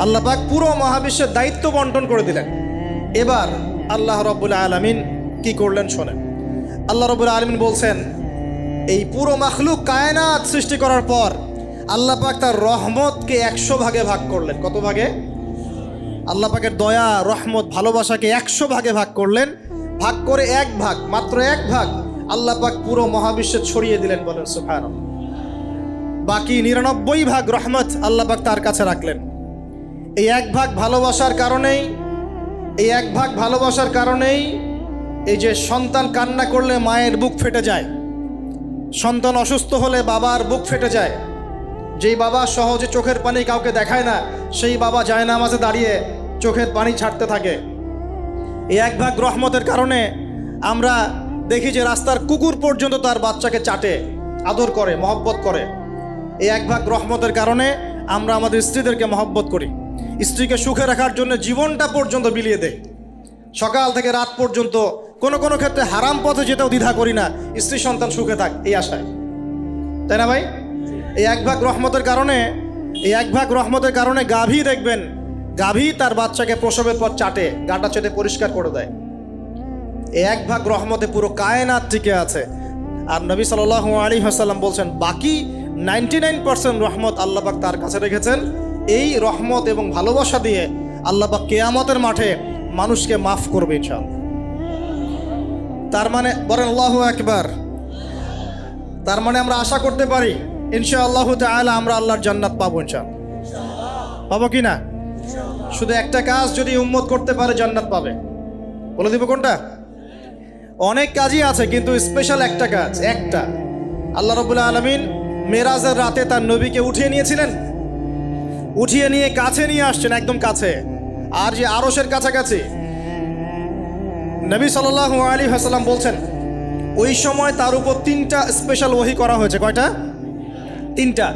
আল্লাহ পাক পুরো মহাবিশ্বের দায়িত্ব বন্টন করে দিলেন। এবার আল্লাহ রাব্বুল আলামিন কি করলেন শোনেন। আল্লাহ রাব্বুল আলামিন বলছেন, এই পুরো মাখলুক কায়নাত সৃষ্টি করার পর আল্লাহ পাক তার রহমতকে 100 ভাগে ভাগ করলেন। কত ভাগে? আল্লাহ পাকের দয়া, রহমত, ভালোবাসাকে 100 ভাগে ভাগ করলেন। ভাগ করে 1 ভাগ, মাত্র 1 ভাগ আল্লাহ পাক পুরো মহাবিশ্বে ছড়িয়ে দিলেন। বলেন সুবহানাল্লাহ। বাকি 99 ভাগ রহমত আল্লাহ পাক তার কাছে রাখলেন। এই 1 ভাগ ভালোবাসার কারণেই এই যে সন্তান কান্না করলে মায়ের বুক ফেটে যায়, সন্তান অসুস্থ হলে বাবার বুক ফেটে যায়। যেই বাবা সহজে চোখের পানি কাউকে দেখায় না, সেই বাবা জায়নামাজে দাঁড়িয়ে চোখের পানি ছাড়তে থাকে। এই 1 ভাগ রহমতের কারণে আমরা দেখি যে রাস্তার কুকুর পর্যন্ত তার বাচ্চাকে চাটে, আদর করে, মহব্বত করে। এই 1 ভাগ রহমতের কারণে আমরা আমাদের স্ত্রীদেরকে মহব্বত করি, স্ত্রীকে সুখে রাখার জন্য জীবনটা পর্যন্ত বিলিয়ে দেয়। সকাল থেকে রাত পর্যন্ত কোনো ক্ষেত্রে হারাম পথে যেতেও দ্বিধা করি না, স্ত্রী সন্তান সুখে থাক এই আশায়, তাই না ভাই? এই 1 ভাগ রহমতের কারণে গাভী দেখবেন, গাভী তার বাচ্চাকে প্রসবের পর চাটে, গাটা চেটে পরিষ্কার করে দেয়। এই 1 ভাগ রহমতে পুরো কায়নাত টিকে আছে। আর নবী সাল্লাল্লাহু আলাইহি ওয়াসাল্লাম বলছেন বাকি 99% রহমত আল্লাহ পাক তার কাছে রেখেছেন। এই রহমত এবং ভালোবাসা দিয়ে আল্লাহ পাক কিয়ামতের মাঠে মানুষকে মাফ করবে ইনশাআল্লাহ। তার মানে বলেন আল্লাহু আকবার। তার মানে আমরা আশা করতে পারি ইনশাআল্লাহু তাআলা আমরা আল্লাহর জান্নাত পাবো ইনশাআল্লাহ। পাবো কি না? শুধু একটা কাজ যদি উম্মত করতে পারে জান্নাত পাবে। বলে দিব কোনটা? অনেক কাজই আছে কিন্তু স্পেশাল একটা কাজ, একটা। আল্লাহ রাব্বুল আলামিন মেরাজের রাতে তার নবীকে উঠিয়ে নিয়েছিলেন, উঠিয়ে নিয়ে কাছে নিয়ে আসছেন, একদম কাছে। আর যে আরশের কাছাকাছি, নবী সাল্লাল্লাহু আলাইহি ওয়াসাল্লাম বলছেন ওই সময় তার উপর 3টা স্পেশাল ওহী করা হয়েছে। কয়টা? 3টা।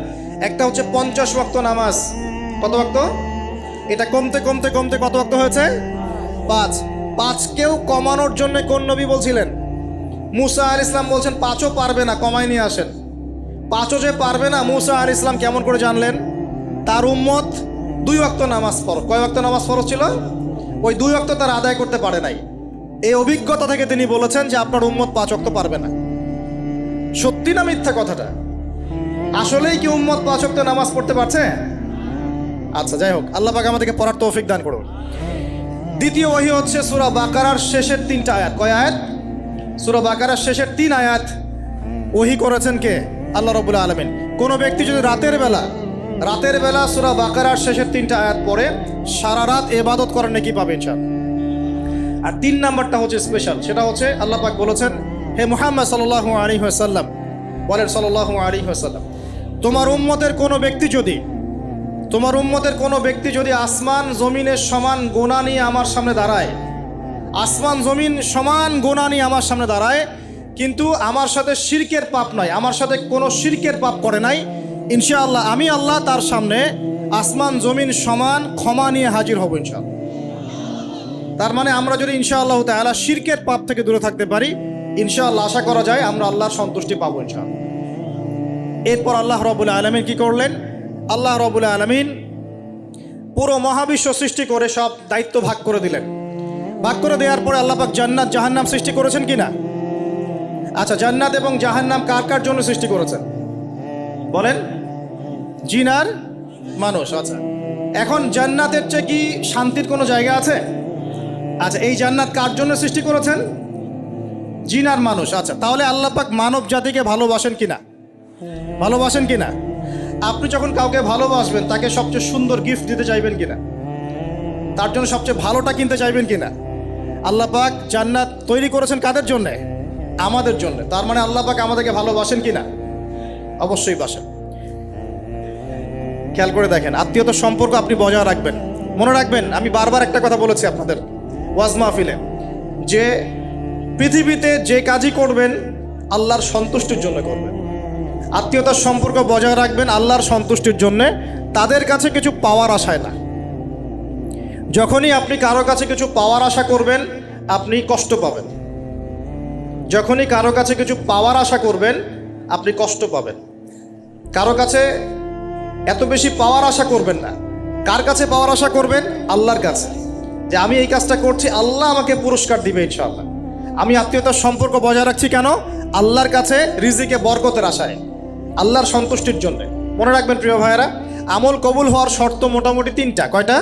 একটা হচ্ছে 50 ওয়াক্ত নামাজ। কত ওয়াক্ত? এটা কমতে কত ওয়াক্ত হয়েছে? 5। 5কেও কমানোর জন্য কোন নবী বলছিলেন? মুসা আলাইহিস সালাম বলছেন 5ও পারবে না, কমাই নিয়ে আসেন। 5ও যে পারবে না, মুসা আলাইহিস সালাম কেমন করে জানলেন? তার উম্মত 2 ওয়াক্ত নামাজ ফরজ। কয় ওয়াক্ত নামাজ ফরজ ছিল? ওই 2 ওয়াক্ত তার আদায় করতে পারে নাই। এই অভিজ্ঞতা থেকে তিনি বলেছেন যে আপনার উম্মত 5 ওয়াক্ত পারবে না। সত্যি না মিথ্যা কথাটা? আসলেই কি উম্মত 5 ওয়াক্ত নামাজ পড়তে পারছে? আচ্ছা, যাই হোক, আল্লাহ পাক আমাদেরকে পড়ার তৌফিক দান করুন। দ্বিতীয় ওহী হচ্ছে সূরা বাকারার শেষের 3টা আয়াত। কয় আয়াত? সূরা বাকারার শেষের 3 আয়াত ওহী করেছেন কে? আল্লাহ রাব্বুল আলামিন। কোনো ব্যক্তি যদি রাতের বেলা সূরা বাকারার শেষের 3টা আয়াত পড়ে সারা রাত ইবাদত করার নেকি পাবে ইনশাআল্লাহ। আর 3 নাম্বারটা হচ্ছে স্পেশাল, সেটা হচ্ছে আল্লাহ পাক বলেছেন, হে মুহাম্মদ সাল্লাল্লাহু আলাইহি ওয়াসাল্লাম, বলেন সাল্লাল্লাহু আলাইহি ওয়াসাল্লাম, তোমার উম্মতের কোনো ব্যক্তি যদি আসমান জমিনের সমান গুনাহ নিয়ে আমার সামনে দাঁড়ায়, আসমান জমিন সমান গুনাহ নিয়ে আমার সামনে দাঁড়ায়, কিন্তু আমার সাথে শিরকের পাপ নয়, আমার সাথে কোনো শিরকের পাপ করে নাই, ইনশাআল্লাহ আমি আল্লাহ তার সামনে আসমান জমিন সমান ক্ষমা নিয়ে হাজির হব ইনশাআল্লাহ। তার মানে আমরা যদি ইনশাআল্লাহ তাআলা শিরকের পাপ থেকে দূরে থাকতে পারি, ইনশাআল্লাহ আশা করা যায় আমরা আল্লাহর সন্তুষ্টি পাবো ইনশাআল্লাহ। এরপর আল্লাহ রাব্বুল আলামিন কি করলেন? আল্লাহ রাব্বুল আলামিন পুরো মহাবিশ্ব সৃষ্টি করে সব দায়িত্ব ভাগ করে দিলেন। ভাগ করে দেওয়ার পরে আল্লাহ পাক জান্নাত জাহান্নাম সৃষ্টি করেছেন কিনা? আচ্ছা, জান্নাত এবং জাহান্নাম কার কার জন্য সৃষ্টি করেছেন বলেন? জিন আর মানুষ। আচ্ছা, এখন জান্নাতের চেয়ে কি শান্তির কোনো জায়গা আছে? আচ্ছা, এই জান্নাত কার জন্য সৃষ্টি করেছেন? জিন আর মানুষ। আচ্ছা, তাহলে আল্লাহ পাক মানব জাতিকে ভালোবাসেন কিনা? ভালোবাসেন কিনা? আপনি যখন কাউকে ভালোবাসবেন তাকে সবচেয়ে সুন্দর গিফট দিতে চাইবেন কিনা? তার জন্য সবচেয়ে ভালোটা কিনতে চাইবেন কিনা? আল্লাহ পাক জান্নাত তৈরি করেছেন কাদের জন্যে? আমাদের জন্য। তার মানে আল্লাহ পাক আমাদেরকে ভালোবাসেন কিনা? অবশ্যই বাসেন। খেয়াল করে দেখেন, আত্মীয়তার সম্পর্ক আপনি বজায় রাখবেন। মনে রাখবেন, আমি বারবার একটা কথা বলেছি আপনাদের ওয়াজ মাহফিলে, যে পৃথিবীতে যে কাজই করবেন আল্লাহর সন্তুষ্টির জন্য করবেন। আত্মীয়তার সম্পর্ক বজায় রাখবেন আল্লাহর সন্তুষ্টির জন্যে, তাদের কাছে কিছু পাওয়ার আশায় না। যখনই আপনি কারো কাছে কিছু পাওয়ার আশা করবেন আপনি কষ্ট পাবেন। যখনই কারো কাছে কিছু পাওয়ার আশা করবেন আপনি কষ্ট পাবেন। কারো কাছে এত বেশি পাওয়ার আশা করবেন না। কার কাছে পাওয়ার আশা করবেন? আল্লাহর কাছে, যে আমি এই কাজটা করছি, আল্লাহ আমাকে পুরস্কার দিবে ইনশাআল্লাহ। আমি আত্মীয়তার সম্পর্ক বজায় রাখছি কেন? আল্লাহর কাছে রিজিকে বরকতের আশায়, আল্লাহর সন্তুষ্টির জন্য। মনে রাখবেন প্রিয় ভাইয়েরা, আমল কবুল হওয়ার শর্ত মোটামুটি 3টা। কয়টা?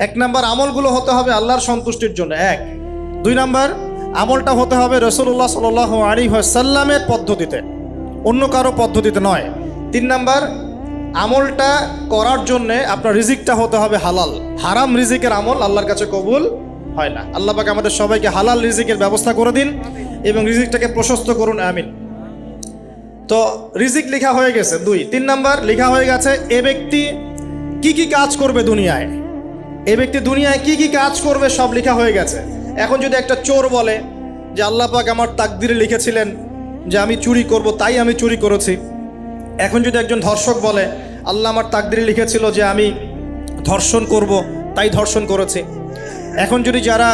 1 নাম্বার, আমলগুলো হতে হবে আল্লাহর সন্তুষ্টির জন্য। 1। 2 নাম্বার, আমলটা হতে হবে রাসূলুল্লাহ সাল্লাল্লাহু আলাইহি ওয়াসাল্লামের পদ্ধতিতে, অন্য কারো পদ্ধতিতে নয়। 3 নাম্বার, আমলটা করার জন্যে আপনার রিজিকটা হতে হবে হালাল। হারাম রিজিকের আমল আল্লাহর কাছে কবুল হয় না। আল্লাহ পাক আমাদের সবাইকে হালাল রিজিকের ব্যবস্থা করে দিন এবং রিজিকটাকে প্রশস্ত করুন, আমিন। তো রিজিক লেখা হয়ে গেছে 2। 3 নাম্বার লেখা হয়ে গেছে এ ব্যক্তি কি কি কাজ করবে দুনিয়ায়, এ ব্যক্তি দুনিয়ায় কি কি কাজ করবে সব লেখা হয়ে গেছে। এখন যদি একটা চোর বলে যে আল্লাহ পাক আমার তাকদিরে লিখেছিলেন যে আমি চুরি করব, তাই আমি চুরি করেছি। এখন যদি একজন ধর্ষক বলে আল্লাহ আমার তাকদিরে লিখেছিল যে আমি ধর্ষণ করব, তাই ধর্ষণ করেছি। এখন যদি যারা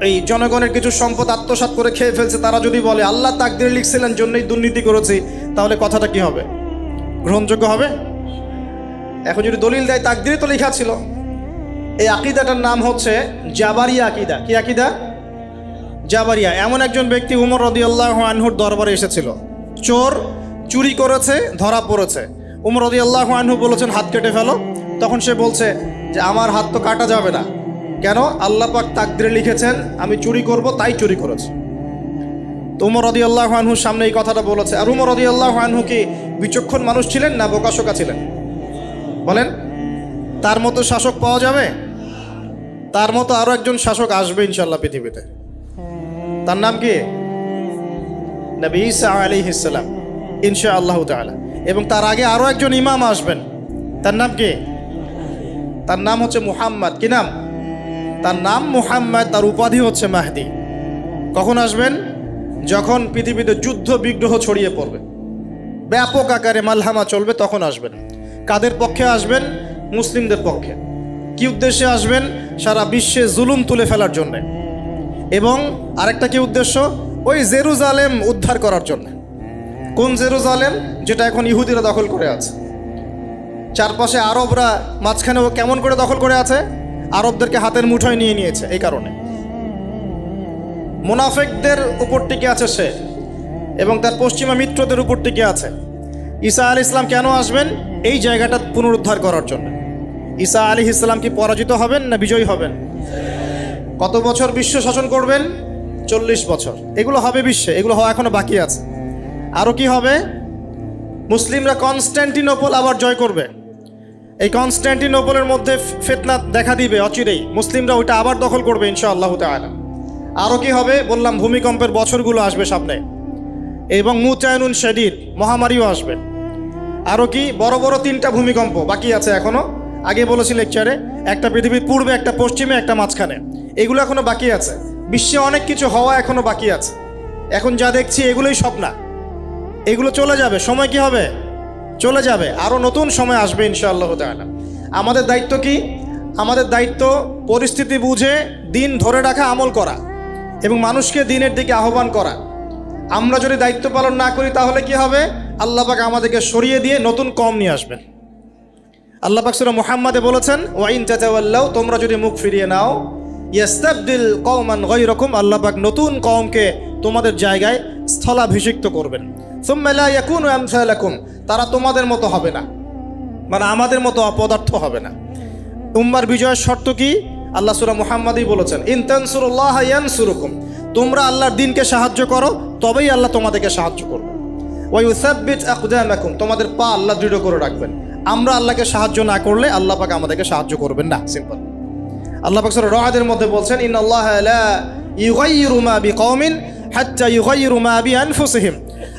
এই জনগণের কিছু সম্পদ আত্মসাৎ করে খেয়ে ফেলছে তারা যদি বলে আল্লাহ তাকদিরে লিখছিলেন জন্যই দুর্নীতি করেছি, তাহলে কথাটা কি হবে? গ্রহণযোগ্য হবে? এখন যদি দলিল দেয় তাকদিরে তো লেখা ছিল। এই আকীদাটার নাম হচ্ছে জাবারিয়া আকীদা। কি আকীদা? জাবারিয়া। এমন একজন ব্যক্তি উমর রাদিয়াল্লাহু আনহুর দরবারে এসেছিল, চোর চুরি করেছে, ধরা পড়েছে। উমর রাদিয়াল্লাহু আনহু বলেছেন হাত কেটে ফেলো। তখন সে বলছে যে আমার হাত তো কাটা যাবে না, কেন? আল্লাহ পাক তাকদিরে লিখেছেন আমি চুরি করব, তাই চুরি করেছি। তো উমর রাদিয়াল্লাহু আনহুর সামনে এই কথাটা বলেছে। আর উমর রাদিয়াল্লাহু আনহু কি বিচক্ষণ মানুষ ছিলেন না বোকাশোকা ছিলেন? বলেন, তার মতো শাসক পাওয়া যাবে? তার মতো আরো একজন শাসক আসবে ইনশাআল্লাহ পৃথিবীতে। তার নাম কি? নবী ঈসা আলাইহিস সালাম, ইনশাআল্লাহু তাআলা। এবং তার আগে আরো একজন ইমাম আসবেন। তার নাম কি? তার নাম হচ্ছে মুহাম্মদ। কি নাম? তার নাম মুহাম্মদ, তার উপাধি হচ্ছে মাহদি। কখন আসবেন? যখন পৃথিবীতে যুদ্ধ বিগ্রহ ছড়িয়ে পড়বে, ব্যাপক আকারে মালহামা চলবে, তখন আসবেন। কাদের পক্ষে আসবেন? মুসলিমদের পক্ষে। কি উদ্দেশ্যে আসবেন? সারা বিশ্বে জুলুম তুলে ফেলার জন্য। এবং আরেকটা কি উদ্দেশ্য? ওই জেরুজালেম উদ্ধার করার জন্য। কোন জেরুজালেম? যেটা এখন ইহুদিরা দখল করে আছে। চারপাশে আরবরা, মাঝখানে ও কেমন করে দখল করে আছে? আরবদেরকে হাতের মুঠোয় নিয়ে নিয়েছে। এই কারণে মুনাফিকদের উপর টিকে আছে সে, এবং তার পশ্চিমা মিত্রদের উপর টিকে আছে। ঈসা আলাইহিস সালাম কেন আসবেন? এই জায়গাটা পুনরুদ্ধার করার জন্য। ঈসা আলাইহিস সালাম কি পরাজিত হবেন না বিজয়ী হবেন? কত বছর বিশ্ব শাসন করবেন? 40 বছর। এগুলো হবে বিশ্বে, এগুলো হওয়া এখনো বাকি আছে। আরও কি হবে? মুসলিমরা কনস্ট্যান্টিনোপল আবার জয় করবে। এই কনস্ট্যান্টিনোপলের মধ্যে ফিতনা দেখা দিবে অচিরেই, মুসলিমরা ওইটা আবার দখল করবে ইনশাআল্লাহু তাআলা। আরও কি হবে? বললাম ভূমিকম্পের বছরগুলো আসবে সামনে, এবং মুতায়নুন শাদীদ, মহামারীও আসবে। আরও কি? বড় বড় 3টা ভূমিকম্প বাকি আছে এখনো। আগে বলেছি লেকচারে, একটা পৃথিবীর পূর্বে, একটা পশ্চিমে, একটা মাঝখানে। এগুলো এখনো বাকি আছে। বিশ্বে অনেক কিছু হওয়া এখনো বাকি আছে। এখন যা দেখছি এগুলোই সব না, এগুলো চলে যাবে। সময় কি হবে? চলে যাবে। আরও নতুন সময় আসবে ইনশাআল্লাহু তাআলা। আমাদের দায়িত্ব কি? আমাদের দায়িত্ব পরিস্থিতি বুঝে দিন ধরে রাখা, আমল করা এবং মানুষকে দিনের দিকে আহ্বান করা। আমরা যদি দায়িত্ব পালন না করি তাহলে কি হবে? আল্লাহ পাক আমাদেরকে সরিয়ে দিয়ে নতুন কওম নিয়ে আসবেন। আল্লাহ পাক সূরা মুহাম্মাদে বলেছেন, ওয়া ইন তাতাওয়াল্লাউ, তোমরা যদি মুখ ফিরিয়ে নাও, ইয়াস্তাবদিল কওমান গায়রাকুম, আল্লাহ পাক নতুন কওমকে তোমাদের জায়গায় স্থলাভিষিক্ত করবেন। সুম্মা লা ইয়াকুনু আমসালাকুম, তারা তোমাদের মতো হবে না, মানে আমাদের মতো অপদার্থ হবে না। উম্মার বিজয়ের শর্ত কি? আল্লাহ সূরা মুহাম্মাদেই বলেছেন, ইন তানসুরুল্লাহ ইয়ানসুরুকুম, তোমরা আল্লাহর দ্বীনকে সাহায্য করো, তবেই আল্লাহ তোমাদেরকে সাহায্য করবে। ওয়া ইউসাব্বিত আকদামাকুম, তোমাদের পা আল্লাহ দৃঢ় করে রাখবেন। আমরা আল্লাহকে সাহায্য না করলে আল্লাহ পাক আমাদেরকে সাহায্য করবেন না। সিম্পল। আল্লাহ পাক সূরা রা'দের মধ্যে বলছেন, ইন্নাল্লাহা লা ইউগাইয়িরু মা বিকওমিন হাত্তা ইউগাইয়িরু মা বিআনফুসিহিম,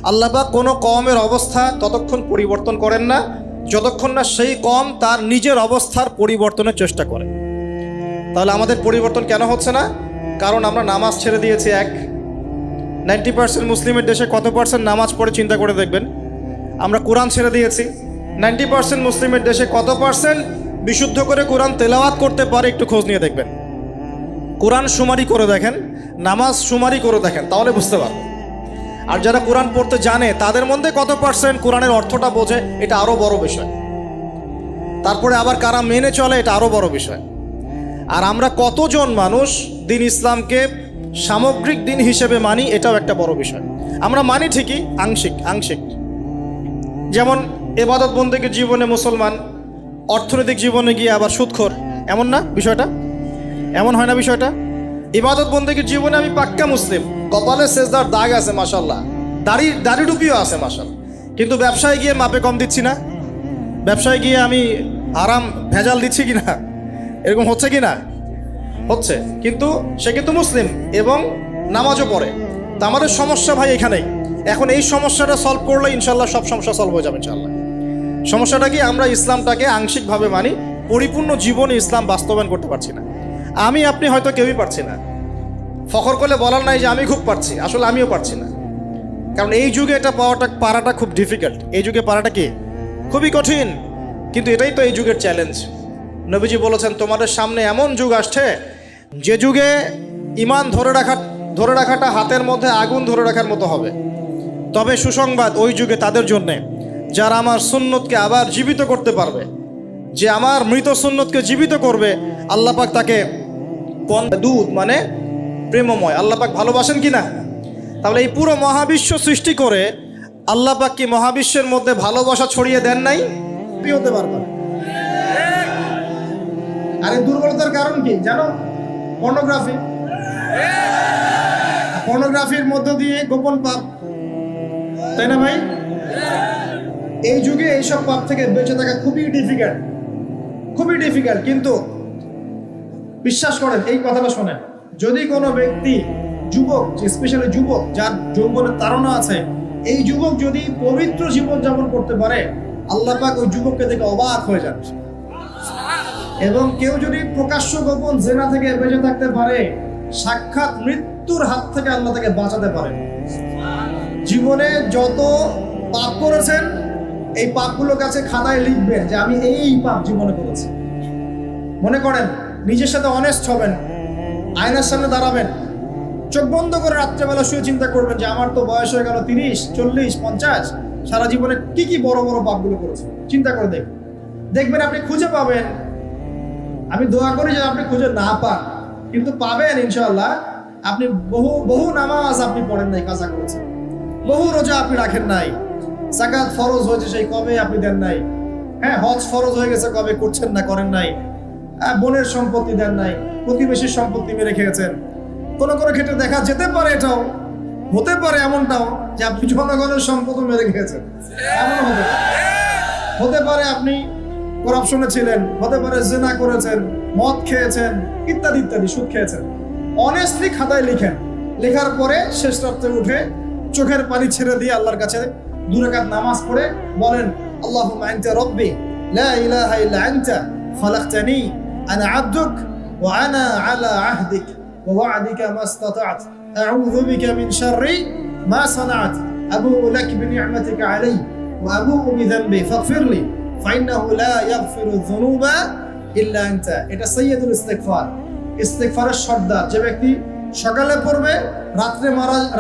আল্লাহ পাক কোনো কওমের অবস্থা ততক্ষণ পরিবর্তন করেন না যতক্ষণ না সেই কওম তার নিজের অবস্থার পরিবর্তনের চেষ্টা করে। তাহলে আমাদের পরিবর্তন কেন হচ্ছে না? কারণ আমরা নামাজ ছেড়ে দিয়েছি। 90% মুসলিমের দেশে কত পার্সেন্ট নামাজ পড়ে চিন্তা করে দেখবেন। আমরা কোরআন ছেড়ে দিয়েছি। 90% মুসলিমের দেশে কত পার্সেন্ট বিশুদ্ধ করে কোরআন তেলাওয়াত করতে পারে একটু খোঁজ নিয়ে দেখবেন। কোরআন শুমারি করে দেখেন, নামাজ শুমারি করে দেখেন, তাহলে বুঝতে পারবেন। আর যারা কোরআন পড়তে জানে তাদের মধ্যে কত পার্সেন্ট কোরআনের অর্থটা বোঝে, এটা আরও বড় বিষয়। তারপরে আবার কারা মেনে চলে, এটা আরও বড় বিষয়। আর আমরা কতজন মানুষ দিন ইসলামকে সামগ্রিক দিন হিসেবে মানি, এটাও একটা বড় বিষয়। আমরা মানি ঠিকই, আংশিক। যেমন ইবাদত বন্দেগীর জীবনে মুসলমান, অর্থনৈতিক জীবনে গিয়ে আবার সুদখোর, এমন না বিষয়টা? এমন হয় না বিষয়টা? ইবাদত বন্দেগীর জীবনে আমি পাক্কা মুসলিম, কপালে সেজদার দাগ আছে মাশাআল্লাহ, দাড়ি টুপিও আছে মাশাআল্লাহ, কিন্তু ব্যবসায় গিয়ে মাপে কম দিচ্ছি না, ব্যবসায় গিয়ে আমি আরাম ভেজাল দিচ্ছি কি না, এরকম হচ্ছে কি না? হচ্ছে। কিন্তু সে কিন্তু মুসলিম এবং নামাজও পড়ে। তা আমাদের সমস্যা ভাই এখানেই। এখন এই সমস্যাটা সলভ করলে ইনশাল্লাহ সব সমস্যা সলভ হয়ে যাবে ইনশাল্লাহ। সমস্যাটা কি, আমরা ইসলামটাকে আংশিকভাবে মানি, পরিপূর্ণ জীবনে ইসলাম বাস্তবায়ন করতে পারছি না। আপনি হয়তো কেউই পারছি না, ফখর করলে বলার নাই যে আমি খুব পারছি, আসলে আমিও পারছি না। কারণ এই যুগে এটা পারাটা খুব ডিফিকাল্ট, এই যুগে পারাটা কি খুবই কঠিন। কিন্তু এটাই তো এই যুগের চ্যালেঞ্জ। নবীজি বলেছেন তোমাদের সামনে এমন যুগ আসছে যে যুগে ঈমান ধরে রাখাটা হাতের মধ্যে আগুন ধরে রাখার মতো হবে। তবে সুসংবাদ ওই যুগে তাদের জন্যে যারা আমার সুন্নতকে আবার জীবিত করতে পারবে, যে আমার মৃত সুন্নতকে জীবিত করবে, আল্লাহ পাক তাকে দুধ মানে প্রেমময়, আল্লাহ পাক ভালোবাসেন কি না? তাহলে এই পুরো মহাবিশ্ব সৃষ্টি করে আল্লাহ পাক কি মহাবিশ্বের মধ্যে ভালোবাসা ছড়িয়ে দেন নাই? হতে পারবে। আর এই দুর্বলতার কারণ কি জানো? পর্নোগ্রাফি। পর্নোগ্রাফির মধ্য দিয়ে গোপন পাপ, তাই না ভাই? এই যুগে এইসব পাপ থেকে বেঁচে থাকা খুবই ডিফিকাল্ট। কিন্তু বিশ্বাস করেন, এই কথাটা শোনেন, যদি কোনো ব্যক্তি যুবক, স্পেশালি যুবক যার যৌবনের তাড়না আছে, এই যুবক যদি পবিত্র জীবন যাপন করতে পারে, আল্লাহ পাক ওই যুবককে দেখে অবাক হয়ে যান। এবং কেউ যদি প্রকাশ্য গোপন জেনা থেকে বেঁচে থাকতে পারে, সাক্ষাৎ মৃত্যুর হাত থেকে আল্লাহ তাকে বাঁচাতে পারে। জীবনে যত পাপ করেছেন এই পাপগুলোর কাছে খাতায় লিখবেন যে আমি এই পাপ জীবনে করেছি। মনে করেন, নিজের সাথে অনেস্ট হবেন, আয়নার সামনে দাঁড়াবেন, চোখ বন্ধ করে রাত্রেবেলা শুয়ে চিন্তা করবেন যে আমার তো বয়স হয়ে গেল 30, 40, 50, সারা জীবনে কি বড় বড় পাপগুলো করেছে। চিন্তা করে দেখবেন আপনি খুঁজে পাবেন। আমি দোয়া করি যে আপনি খুঁজে না পান, কিন্তু পাবেন ইনশাআল্লাহ। আপনি বহু নামাজ আপনি পড়েন নাই, কাজা করেছেন, বহু রোজা আপনি রাখেন নাই, যাকাত ফরজ হয়েছে সেই কবে আপনি দেন নাই, হ্যাঁ হজ ফরজ হয়ে গেছে কবে করছেন না, করেন নাই, বোনের সম্পত্তি দেন নাই, প্রতিবেশীর সম্পত্তি মেরে খেয়েছেন। কোনো ক্ষেত্রে দেখা যেতে পারে, এটাও হতে পারে এমনটাও যে আপনি জনগণের সম্পত্তি মেরে খেয়েছেন, এমন হতে পারে আপনি করাপশনে ছিলেন, হতে পারে জেনা করেছেন, মদ খেয়েছেন, ইত্যাদি সুদ খেয়েছেন। অনেস্টলি খাতায় লিখেন, লেখার পরে শেষ রাত্রে উঠে চোখের পানি ছেড়ে দিয়ে আল্লাহর কাছে 2 রাকাত নামাজ পড়ে বলেন, আল্লাহুম্মা আনতা রাব্বি লা ইলাহা ইল্লা আনতা খালাকতানি আনা আবদুক ওয়া আনা আলা আহদিক ওয়া ওয়া'দিকা মাস্তাতা'ত আউযু বিকা মিন শাররি মা সানা'ত আবু'ু লাক বিনি'মাতিকা আলাইয়া ওয়া আবু'ু বিযানবি ফাগফিরলি ফাইন্নাহু লা ইয়াগফিরু যুনুবা ইল্লা আনতা। এটা সাইয়্যিদুল ইস্তিগফার, ইস্তিগফারের সর্দার। যে ব্যক্তি সকালে পড়বে,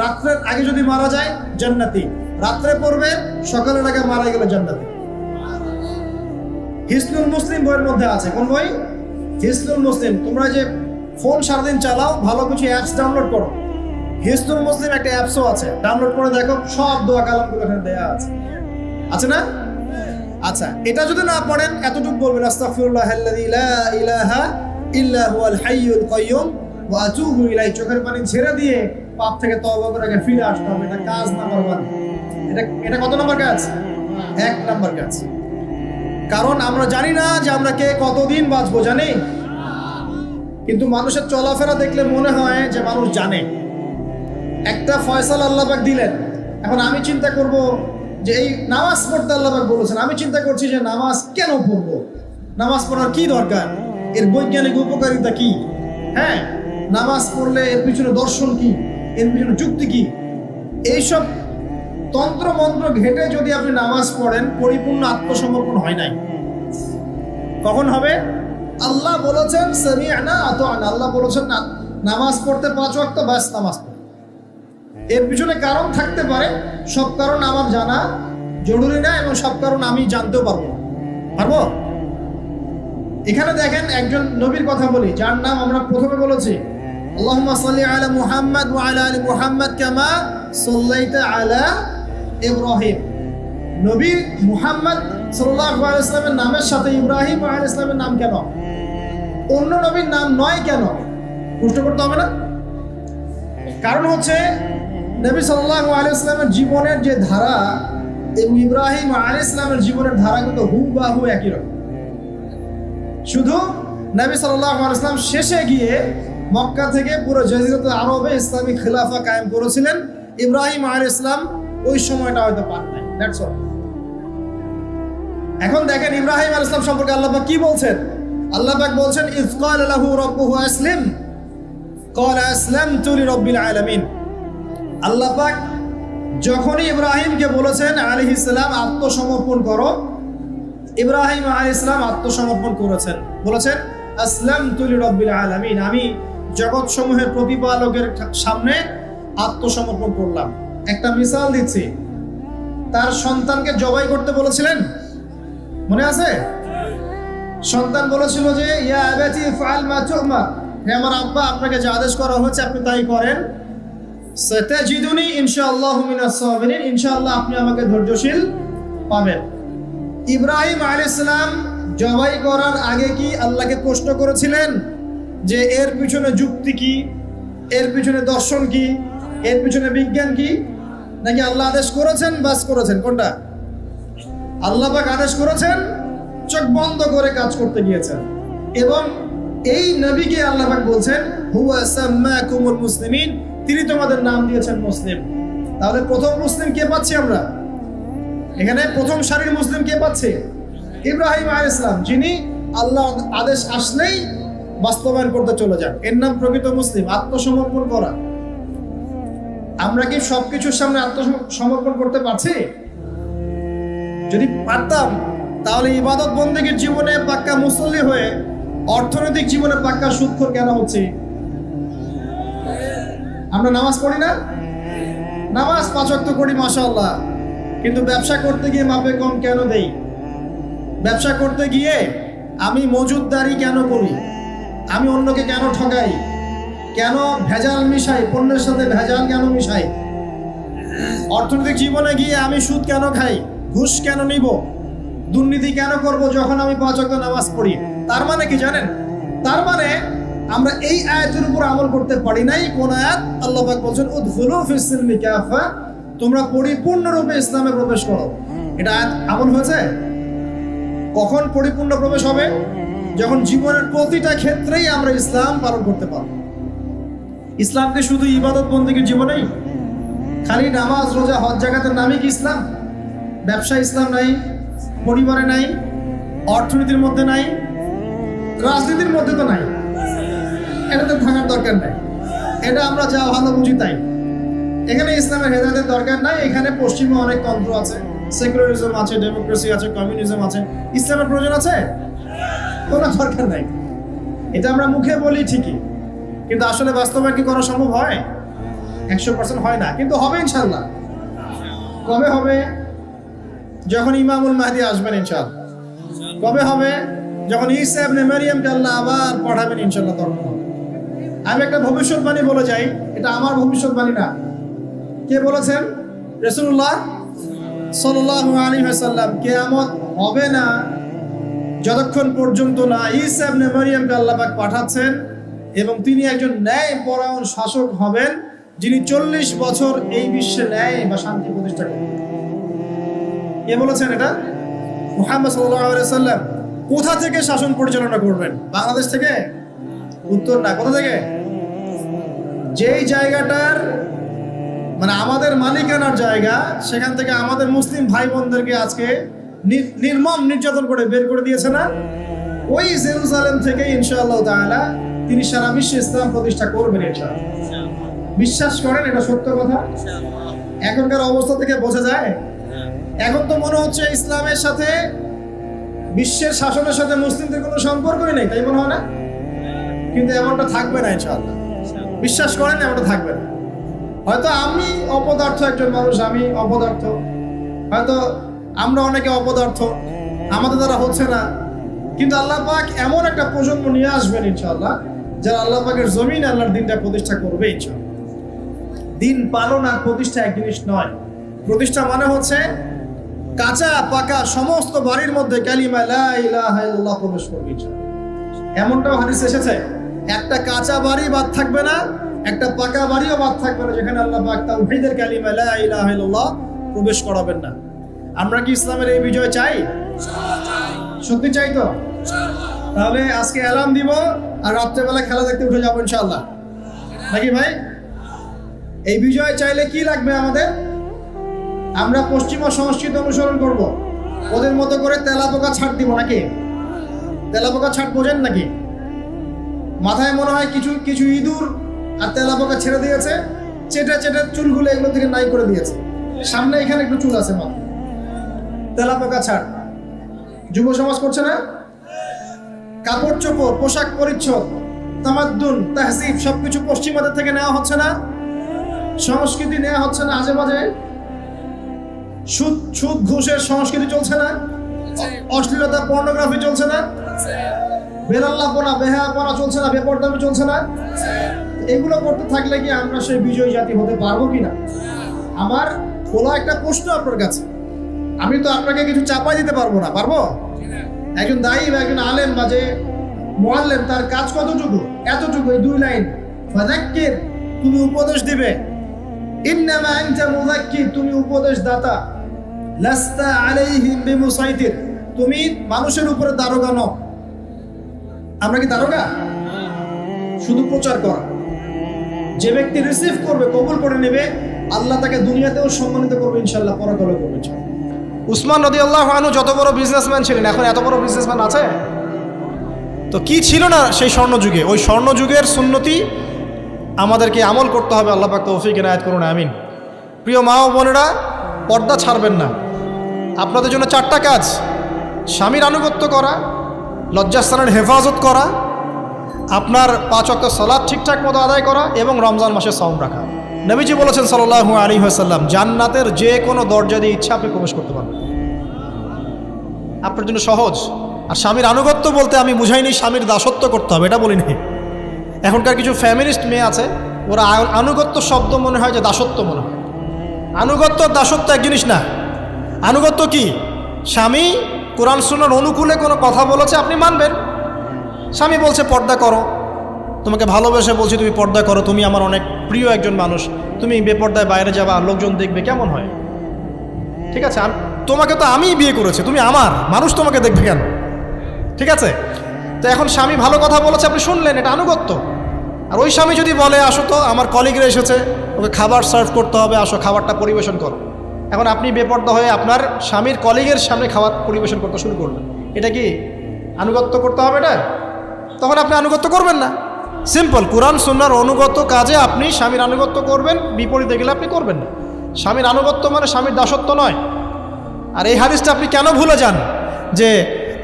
রাত্রের আগে যদি মারা যায় জান্নাতি, রাত্রে পড়বে সকালের আগে মারা গেলে জান্নাতি। হিসনুল মুসলিম বইয়ের মধ্যে আছে। কোন বই? হিসনুল মুসলিম। তোমরা যে ফোন সারাদিন চালাও, ভালো কিছু অ্যাপস ডাউনলোড করো। হিসনুল মুসলিম একটা অ্যাপসও আছে, ডাউনলোড করে দেখো, সব দোয়া কালামগুলো এখানে দেয়া আছে না? আচ্ছা, এটা যদি না পড়েন এতটুকু বলবেন, আস্তাগফিরুল্লাহাল্লাযী লা ইলাহা ইল্লা হুয়াল হাইয়ুল কাইয়্যুম ওয়া আতুবু ইলাইহি। চোখের পানি ছেড়ে দিয়ে পাপ থেকে তওবা করে ফিরে আসতে হবে। এটা কাজ নাম্বার 1। এটা কত নম্বর কাজ? 1 নম্বর কাজ। কারণ আমরা জানি না যে আমরা কে কতদিন বাঁচবো, জানি? কিন্তু মানুষের চলাফেরা দেখলে মনে হয় যে মানুষ জানে। একটা ফয়সালা আল্লাহ পাক দিলেন, এখন আমি চিন্তা করব যে এই নামাজ পড়তে আল্লাহ পাক বলেছেন, আমি চিন্তা করছি যে নামাজ কেন পড়বো, নামাজ পড়ার কি দরকার, এর বৈজ্ঞানিক উপকারিতা কি, হ্যাঁ নামাজ পড়লে এর পিছনে দর্শন কি, এর পিছনে যুক্তি কি। এইসব তন্ত্র মন্ত্র ঘেটে যদি আপনি নামাজ পড়েন, পরিপূর্ণ আত্মসমর্পণ হয় নাই। কখন হবে? আল্লাহ বলেছেন সামি'না আতা'না, আল্লাহ বলেছেন না নামাজ পড়তে 5 ওয়াক্ত, বাস নামাজ পড়ে। এর পিছনে কারণ থাকতে পারে, সব কারণ আমার জানা জরুরি না, এবং সব কারণ আমি জানতেও পারবো। এখানে দেখেন একজন নবীর কথা বলি, যার নাম আমরা প্রথমে বলেছি, আল্লাহুম্মা সাল্লি আলা মুহাম্মাদ ওয়া আলা আলি মুহাম্মাদ কামা সাল্লাইতা আলা ইব্রাহিম। নবী মুহাম্মদ সাল্লাল্লাহু আলাইহি ওয়াসাল্লামের নামের সাথে ইব্রাহিম আলাইহিস সালামের নাম কেন, অন্য নবীর নাম নয় কেন? প্রশ্ন করতে হবে না? কারণ হচ্ছে নবী সাল্লাল্লাহু আলাইহি ওয়াসাল্লামের জীবনের যে ধারা, এবং ইব্রাহিম আলাইহিস সালামের জীবনের ধারাগুলো হুবহু একই রকম। শুধু নবী সাল্লাল্লাহু আলাইহি ওয়াসাল্লাম শেষে গিয়ে মক্কা থেকে পুরো জাজিরাতুল আরবে ইসলামিক খিলাফা কায়েম করেছিলেন। ইব্রাহিম আলাইহিস সালাম ওই সময়টা হয়তো পান নাই। That's all. এখন দেখেন ইব্রাহিম আলাইহিস সালাম সম্পর্কে আল্লাহ পাক কি বলছেন। আল্লাহ পাক বলছেন ইয ক্বালা লাহু রাব্বুহু আসলিম ক্বালা আসলামতু লিরাব্বিল আলামিন। আল্লাহ পাক যখনই ইব্রাহিমকে বলেছেন আলাইহিস সালাম আত্মসমর্পণ করো, ইব্রাহিম আলাইহিস সালাম আত্মসমর্পণ করেছেন, বলেছেন আসলামতু লিরাব্বিল আলামিন, আমি জগৎ সমূহের প্রতিপালকের সামনে আত্মসমর্পণ করলাম। একটা মিসাল দিচ্ছি, তার সন্তানকে জবাই করতে বলেছিলেন, মনে আছে? সন্তান বলেছিল যে ইয়া আবাতি ফাআল মা তু'মার, হে আমার আব্বা আপনাকে যে আদেশ করা হয়েছে আপনি তাই করেন। সাতাজিদুনি ইনশাআল্লাহু মিনাস সাবিরিন, ইনশাআল্লাহ আপনি আমাকে ধৈর্যশীল পাবেন। ইব্রাহিম আলাইহিস সালাম জবাই করার আগে কি আল্লাহকে প্রশ্ন করেছিলেন যে এর পিছনে যুক্তি কি, এর পিছনে দর্শন কি, এর পিছনে বিজ্ঞান কি? নাকি আল্লাহ আদেশ করেছেন বাস করেছেন? কোনটা? আল্লাহ পাক আদেশ করেছেন, চোখ বন্ধ করে কাজ করতে গিয়েছেন। এবং এই নবীকে আল্লাহ পাক বলছেন হুয়া সাম্মাকুমুল মুসলিমিন, তিনি তোমাদের নাম দিয়েছেন মুসলিম। তাহলে প্রথম মুসলিম কে পাচ্ছি আমরা এখানে? প্রথম সারির মুসলিম কে পাচ্ছে? ইব্রাহিম আলাইহিস সালাম, যিনি আল্লাহ আদেশ আসলেই বাস্তবায়ন করতে চলে যান। এর নাম প্রকৃত মুসলিম, আত্মসমর্পণ করা। আমরা কি সবকিছুর সামনে আত্মসমর্পণ করতে পারছি? যদি পারতাম তাহলে ইবাদত বন্দেগীর জীবনে পাক্কা মুসল্লি হয়ে অর্থনৈতিক জীবনে পাক্কা সুদখোর কেন হচ্ছে? আমরা নামাজ পড়ি না? নামাজ 5 ওয়াক্ত করি মাশাআল্লাহ, কিন্তু ব্যবসা করতে গিয়ে মাপে কম কেন দেই? ব্যবসা করতে গিয়ে আমি মজুদদারি কেন করি? আমি অন্যকে কেন ঠকাই? কেন ভেজাল মিশাই? পণ্যের সাথে ভেজাল কেন মিশাই? অর্থনৈতিক জীবনে গিয়ে আমি সুদ কেন খাই? ঘুষ কেন নিব? দুর্নীতি কেন করব যখন আমি 5 ওয়াক্ত নামাজ পড়ি? তার মানে কি জানেন? তার মানে আমরা এই আয়াতের উপর আমল করতে পারি নাই। কোন আয়াত? আল্লাহ পাক বলেন উদখুলু ফিস সিলমি কাফা, তোমরা পরিপূর্ণরূপে ইসলামে প্রবেশ করো। এটা আয়াত আমল হয়েছে? কখন পরিপূর্ণ প্রবেশ হবে? যখন জীবনের প্রতিটা ক্ষেত্রেই আমরা ইসলাম পালন করতে পারব। ইসলামকে শুধু ইবাদত বন্দেগীর জীবনেই, খালি নামাজ রোজা হজ জাকাতের নামই কি ইসলাম? ব্যবসা ইসলাম নাই, পরিবারে নাই, অর্থনীতির মধ্যে নাই, রাজনীতির মধ্যে তো নাই। এটাতে থাকার দরকার নাই। এটা আমরা যা ভালো বুঝি তাই। এখানে ইসলামের হেদায়েতের দরকার নাই। এখানে পশ্চিমে অনেক তন্ত্র আছে, সেকুলারিজম আছে, ডেমোক্রেসি আছে, কমিউনিজম আছে। ইসলামের প্রয়োজন আছে? কোনো দরকার নাই। এটা আমরা মুখে বলি ঠিকই, কিন্তু আসলে বাস্তবায়ন কি করা সম্ভব হয়? 100% হয় না, কিন্তু হবে ইনশাআল্লাহ। কবে হবে? যখন ইমামুল মাহদি আসবেন ইনশাআল্লাহ। কবে হবে? যখন ঈসা ইবনে মারইয়ামকে আল্লাহ আবার পাঠাবেন ইনশাআল্লাহ, তখন হবে। আমি একটা ভবিষ্যৎবাণী বলে যাই, এটা আমার ভবিষ্যৎবাণী না। কে বলেছেন? রাসূলুল্লাহ সাল্লাল্লাহু আলাইহি ওয়াসাল্লাম। কিয়ামত হবে না যতক্ষণ পর্যন্ত না ঈসা ইবনে মারইয়ামকে আল্লাহ পাক পাঠাচ্ছেন এবং তিনি একজন ন্যায়পরায়ণ শাসক হবেন, যিনি 40 বছর এই বিশ্বে ন্যায় বা শান্তি প্রতিষ্ঠা করবেন। কে বলেছেন এটা? মুহাম্মদ সাল্লাল্লাহু আলাইহি ওয়াসাল্লাম। কোথা থেকে শাসন পরিচালনা করবেন? বাংলাদেশ থেকে? উত্তর না। কোথা থেকে? যেই জায়গাটার মানে আমাদের মালিকানার জায়গা, সেখান থেকে আমাদের মুসলিম ভাই বোনদেরকে আজকে নির্মম নির্যাতন করে বের করে দিয়েছে না, ওই জেরুজালেম থেকে ইনশাআল্লাহ তাআলা তিনি সারা বিশ্বে ইসলাম প্রতিষ্ঠা করবেন ইনশাআল্লাহ। বিশ্বাস করেন? এটা সত্য কথা। এখনকার অবস্থা থেকে বোঝা যায়। এখন তো মনে হচ্ছে ইসলামের সাথে, বিশ্বের শাসনের সাথে মুসলিমদের কোনো সম্পর্কই নেই, তাই মনে হয় না? কিন্তু এমনটা থাকবে না ইনশাআল্লাহ। বিশ্বাস করেন, এমনটা থাকবে না। হয়তো আমি অপদার্থ একজন মানুষ, আমি অপদার্থ, হয়তো আমরা অনেকে অপদার্থ, আমাদের দ্বারা হচ্ছে না, কিন্তু আল্লাহ পাক এমন একটা প্রজন্ম নিয়ে আসবেন ইনশাআল্লাহ, যারা আল্লাহ পাকের জমিনে আল্লাহর দিনটা প্রতিষ্ঠা করবে ইনশাআল্লাহ। দিন পালন আর প্রতিষ্ঠা এক জিনিস নয়। প্রতিষ্ঠা মানে হচ্ছে কাঁচা পাকা সমস্ত বাড়ির মধ্যে কালিমা লা ইলাহা ইল্লাল্লাহ প্রবেশ করবে ইনশাআল্লাহ। এমনটাও হাদিস এসেছে, একটা কাঁচা বাড়ি বাদ থাকবে না, একটা পাকা বাড়িও বাদ থাকবে না যেখানে আল্লাহ পাক তাওহীদের কালিমা লা ইলাহা ইল্লাল্লাহ প্রবেশ করাবেন না। আমরা কি ইসলামের এই বিজয় চাই? সত্যি চাই তো? তাহলে আজকে অ্যালার্ম দিব আর রাত্রেবেলা খেলা দেখতে উঠে যাবো ইনশাআল্লাহ, নাকি ভাই? এই বিজয় চাইলে কি লাগবে আমাদের? আমরা পশ্চিমা সংস্কৃতি অনুসরণ করব, ওদের মতো করে তেলাপোকা ছাড় দিব, নাকি? তেলাপোকা ছাড় বোঝেন নাকি? মাথায় মনে হয় কিছু কিছু ইঁদুর আর তেলাপোকা ছেড়ে দিয়েছে, চেটে চেটে চুলগুলো এগুলো থেকে নাই করে দিয়েছে, সামনে এখানে একটু চুল আছে মাথা। তেলাপোকা ছাড় যুব সমাজ করছে না? কাপড় চোপড়, পোশাক পরিচ্ছদ, তামাদ্দুন, তাহজিব সবকিছু পশ্চিমাদের থেকে নেওয়া হচ্ছে না? সংস্কৃতি নেওয়া হচ্ছে না? আজে বাজে সুদ সুদ ঘুষের সংস্কৃতি চলছে না? অশ্লীলতা, পর্নোগ্রাফি চলছে না? বেলাল্লাপনা, বেহায়াপনা চলছে না? বেপরদামি চলছে না? এগুলো করতে থাকলে কি আমরা সেই বিজয়ী জাতি হতে পারবো কিনা? আমার খোলা একটা প্রশ্ন আপনার কাছে। আমি তো আপনাকে কিছু চাপাই দিতে পারবো না, পারবো? একজন দায়ী বা একজন আলেম বা যে মুআল্লিম, তার কাজ কতটুকু? এতটুকু, এই 2 লাইন, ফাযাক্কির, তুমি উপদেশ দিবে। ইন্নামা আনতা মুযাক্কির, তুমি উপদেশ দাতা। লাস্তা আলাইহিম বিমুসাইতির, তুমি মানুষের উপরে দারোগা নও। আমরা কি দারোগা? শুধু প্রচার করা। যে ব্যক্তি রিসিভ করবে, কবুল করে নেবে, আল্লাহ তাকে দুনিয়াতেও সম্মানিত করবে ইনশাআল্লাহ, পরকালেও করবে ইনশাআল্লাহ। উসমান রাদিয়াল্লাহু আনহু যত বড় বিজনেসম্যান ছিলেন, এখন এত বড় বিজনেসম্যান আছে? তো কি ছিল না সেই স্বর্ণযুগে? ওই স্বর্ণযুগের সুন্নতি আমাদেরকে আমল করতে হবে। আল্লাহ পাক তৌফিক ইনায়াত করুন, আমিন। প্রিয় মা ও বোনেরা, পর্দা ছাড়বেন না। আপনাদের জন্য 4টা কাজ: স্বামীর আনুগত্য করা, লজ্জাস্থানের হেফাজত করা, আপনার 5 ওয়াক্ত সালাত ঠিকঠাক মতো আদায় করা এবং রমজান মাসে সাওম রাখা। নবীজি বলেছেন সাল্লাল্লাহু আলাইহি ওয়াসাল্লাম, জান্নাতের যে কোনো দরজা দিয়ে ইচ্ছা আপনি প্রবেশ করতে পারবেন। আপনার জন্য সহজ। আর স্বামীর আনুগত্য বলতে আমি বুঝাইনি স্বামীর দাসত্ব করতে হবে, এটা বলিনি। এখনকার কিছু ফ্যামিলিস্ট মেয়ে আছে, ওরা আনুগত্য শব্দ মনে হয় যে দাসত্ব মনে হয়। আনুগত্য দাসত্ব এক জিনিস না। আনুগত্য কি? স্বামী কোরআন সুন্নাহর অনুকূলে কোনো কথা বলেছে, আপনি মানবেন। স্বামী বলছে পর্দা করো, তোমাকে ভালোবেসে বলছি তুমি পর্দা করো, তুমি আমার অনেক প্রিয় একজন মানুষ, তুমি বেপর্দায় বাইরে যাবা, লোকজন দেখবে, কেমন হয়? ঠিক আছে, তোমাকে তো আমিই বিয়ে করেছি, তুমি আমার মানুষ, তোমাকে দেখবে কেন? ঠিক আছে, তো এখন স্বামী ভালো কথা বলেছে, আপনি শুনলেন, এটা আনুগত্য। আর ওই স্বামী যদি বলে আসো তো আমার কলিগরা এসেছে, ওকে খাবার সার্ভ করতে হবে, আসো খাবারটা পরিবেশন করো, এখন আপনি বেপর্দা হয়ে আপনার স্বামীর কলিগের সামনে খাবার পরিবেশন করতে শুরু করলেন, এটা কি আনুগত্য করতে হবে? এটা তখন আপনি আনুগত্য করবেন না। সিম্পল, কোরআন সুন্নাহর অনুগত কাজে আপনি স্বামীর আনুগত্য করবেন, বিপরীতে গেলে আপনি করবেন না। স্বামীর আনুগত্য মানে স্বামীর দাসত্ব নয়। আর এই হাদিসটা আপনি কেন ভুলে যান যে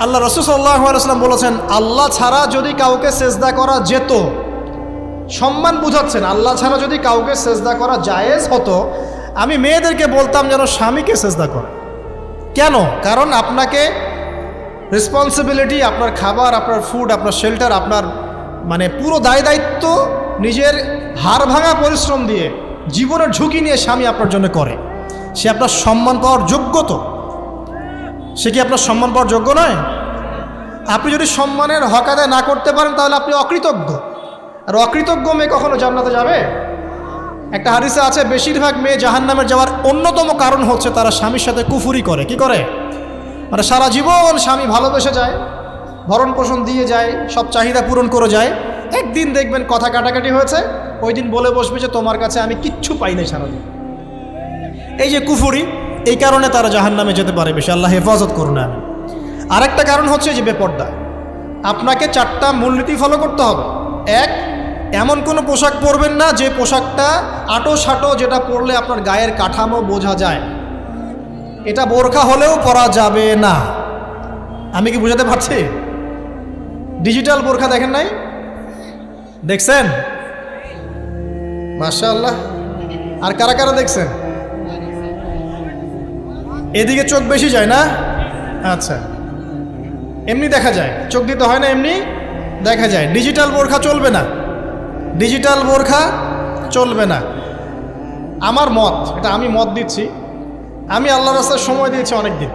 আল্লাহ রাসূল সাল্লাল্লাহু আলাইহি ওয়াসাল্লাম বলেছেন, আল্লাহ ছাড়া যদি কাউকে সেজদা করা যেত, সম্মান বুঝাচ্ছেন, আল্লাহ ছাড়া যদি কাউকে সেজদা করা জায়েজ হতো, আমি মেয়েদেরকে বলতাম যেন স্বামীকে সেজদা করে। কেন? কারণ আপনাকে রেসপন্সিবিলিটি, আপনার খাবার, আপনার ফুড, আপনার শেল্টার, আপনার মানে পুরো দায় দায়িত্ব নিজের হাড় ভাঙা পরিশ্রম দিয়ে, জীবনের ঝুঁকি নিয়ে স্বামী আপনার জন্য করে। সে আপনার সম্মান পাওয়ার যোগ্য তো? সে কি আপনার সম্মান পাওয়ার যোগ্য নয়? আপনি যদি সম্মানের হক আদায় না করতে পারেন তাহলে আপনি অকৃতজ্ঞ। আর অকৃতজ্ঞ মেয়ে কখনো জান্নাতে যাবে? একটা হাদিসে আছে, বেশিরভাগ মেয়ে জাহান্নামের যাওয়ার অন্যতম কারণ হচ্ছে তারা স্বামীর সাথে কুফুরি করে। কি করে? মানে সারা জীবন স্বামী ভালোবেসে যায়, ভরণ পোষণ দিয়ে যায়, সব চাহিদা পূরণ করে যায়, একদিন দেখবেন কথা কাটাকাটি হয়েছে, ওই দিন বলে বসবে যে তোমার কাছে আমি কিচ্ছু পাই নাই সারাদিন। এই যে কুফুরি, এই কারণে তারা জাহান্নামে যেতে পারে বেশি। আল্লাহ হেফাজত করুন। আমি আরেকটা কারণ হচ্ছে যে বেপর্দা। আপনাকে 4টা মূলনীতি ফলো করতে হবে। 1, এমন কোনো পোশাক পরবেন না যে পোশাকটা আটো সাটো, যেটা পরলে আপনার গায়ের কাঠামো বোঝা যায়। এটা বোরখা হলেও পরা যাবে না। আমি কি বুঝাতে পারছি? ডিজিটাল বোরখা দেখেন নাই? দেখছেন? মাশাআল্লাহ। আর কারা কারা দেখছেন? এদিকে চোখ বেশি যায় না? আচ্ছা, এমনি দেখা যায়, চোখ দিতে হয় না, এমনি দেখা যায়। ডিজিটাল বোরখা চলবে না, ডিজিটাল বোরখা চলবে না। আমার মত, এটা আমি মত দিচ্ছি, আমি আল্লাহর রাস্তায় সময় দিয়েছি অনেক দিন,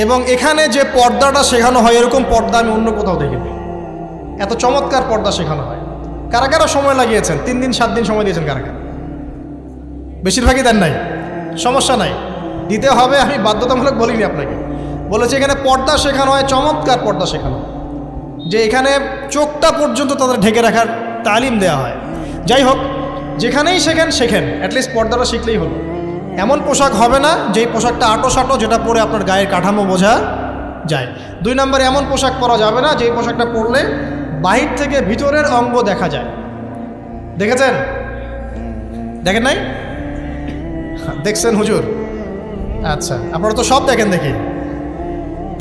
এবং এখানে যে পর্দাটা শেখানো হয় এরকম পর্দা আমি অন্য কোথাও দেখিনি। এত চমৎকার পর্দা শেখানো হয়। কারা কারা সময় লাগিয়েছেন? 3 দিন 7 দিন সময় দিয়েছেন কারা কারা? বেশিরভাগই দেন নাই, সমস্যা নাই। দিতে হবে, আমি বাধ্যতামূলক বলিনি আপনাকে। বলেছি এখানে পর্দা শেখানো হয়, চমৎকার পর্দা শেখানো, যে এখানে চোখটা পর্যন্ত তাদের ঢেকে রাখার তালিম দেওয়া হয়। যাই হোক, যেখানেই শেখেন অ্যাটলিস্ট পর্দাটা শিখলেই হলো। এমন পোশাক হবে না যেই পোশাকটা আটো যেটা পরে আপনার গায়ের কাঠামো বোঝা যায়। 2 নম্বরে এমন পোশাক পরা যাবে না যেই পোশাকটা পরলে বাহির থেকে ভিতরের অঙ্গ দেখা যায়। দেখেছেন? দেখেন নাই? দেখছেন হুজুর? আচ্ছা, আপনারা তো সব দেখেন দেখি।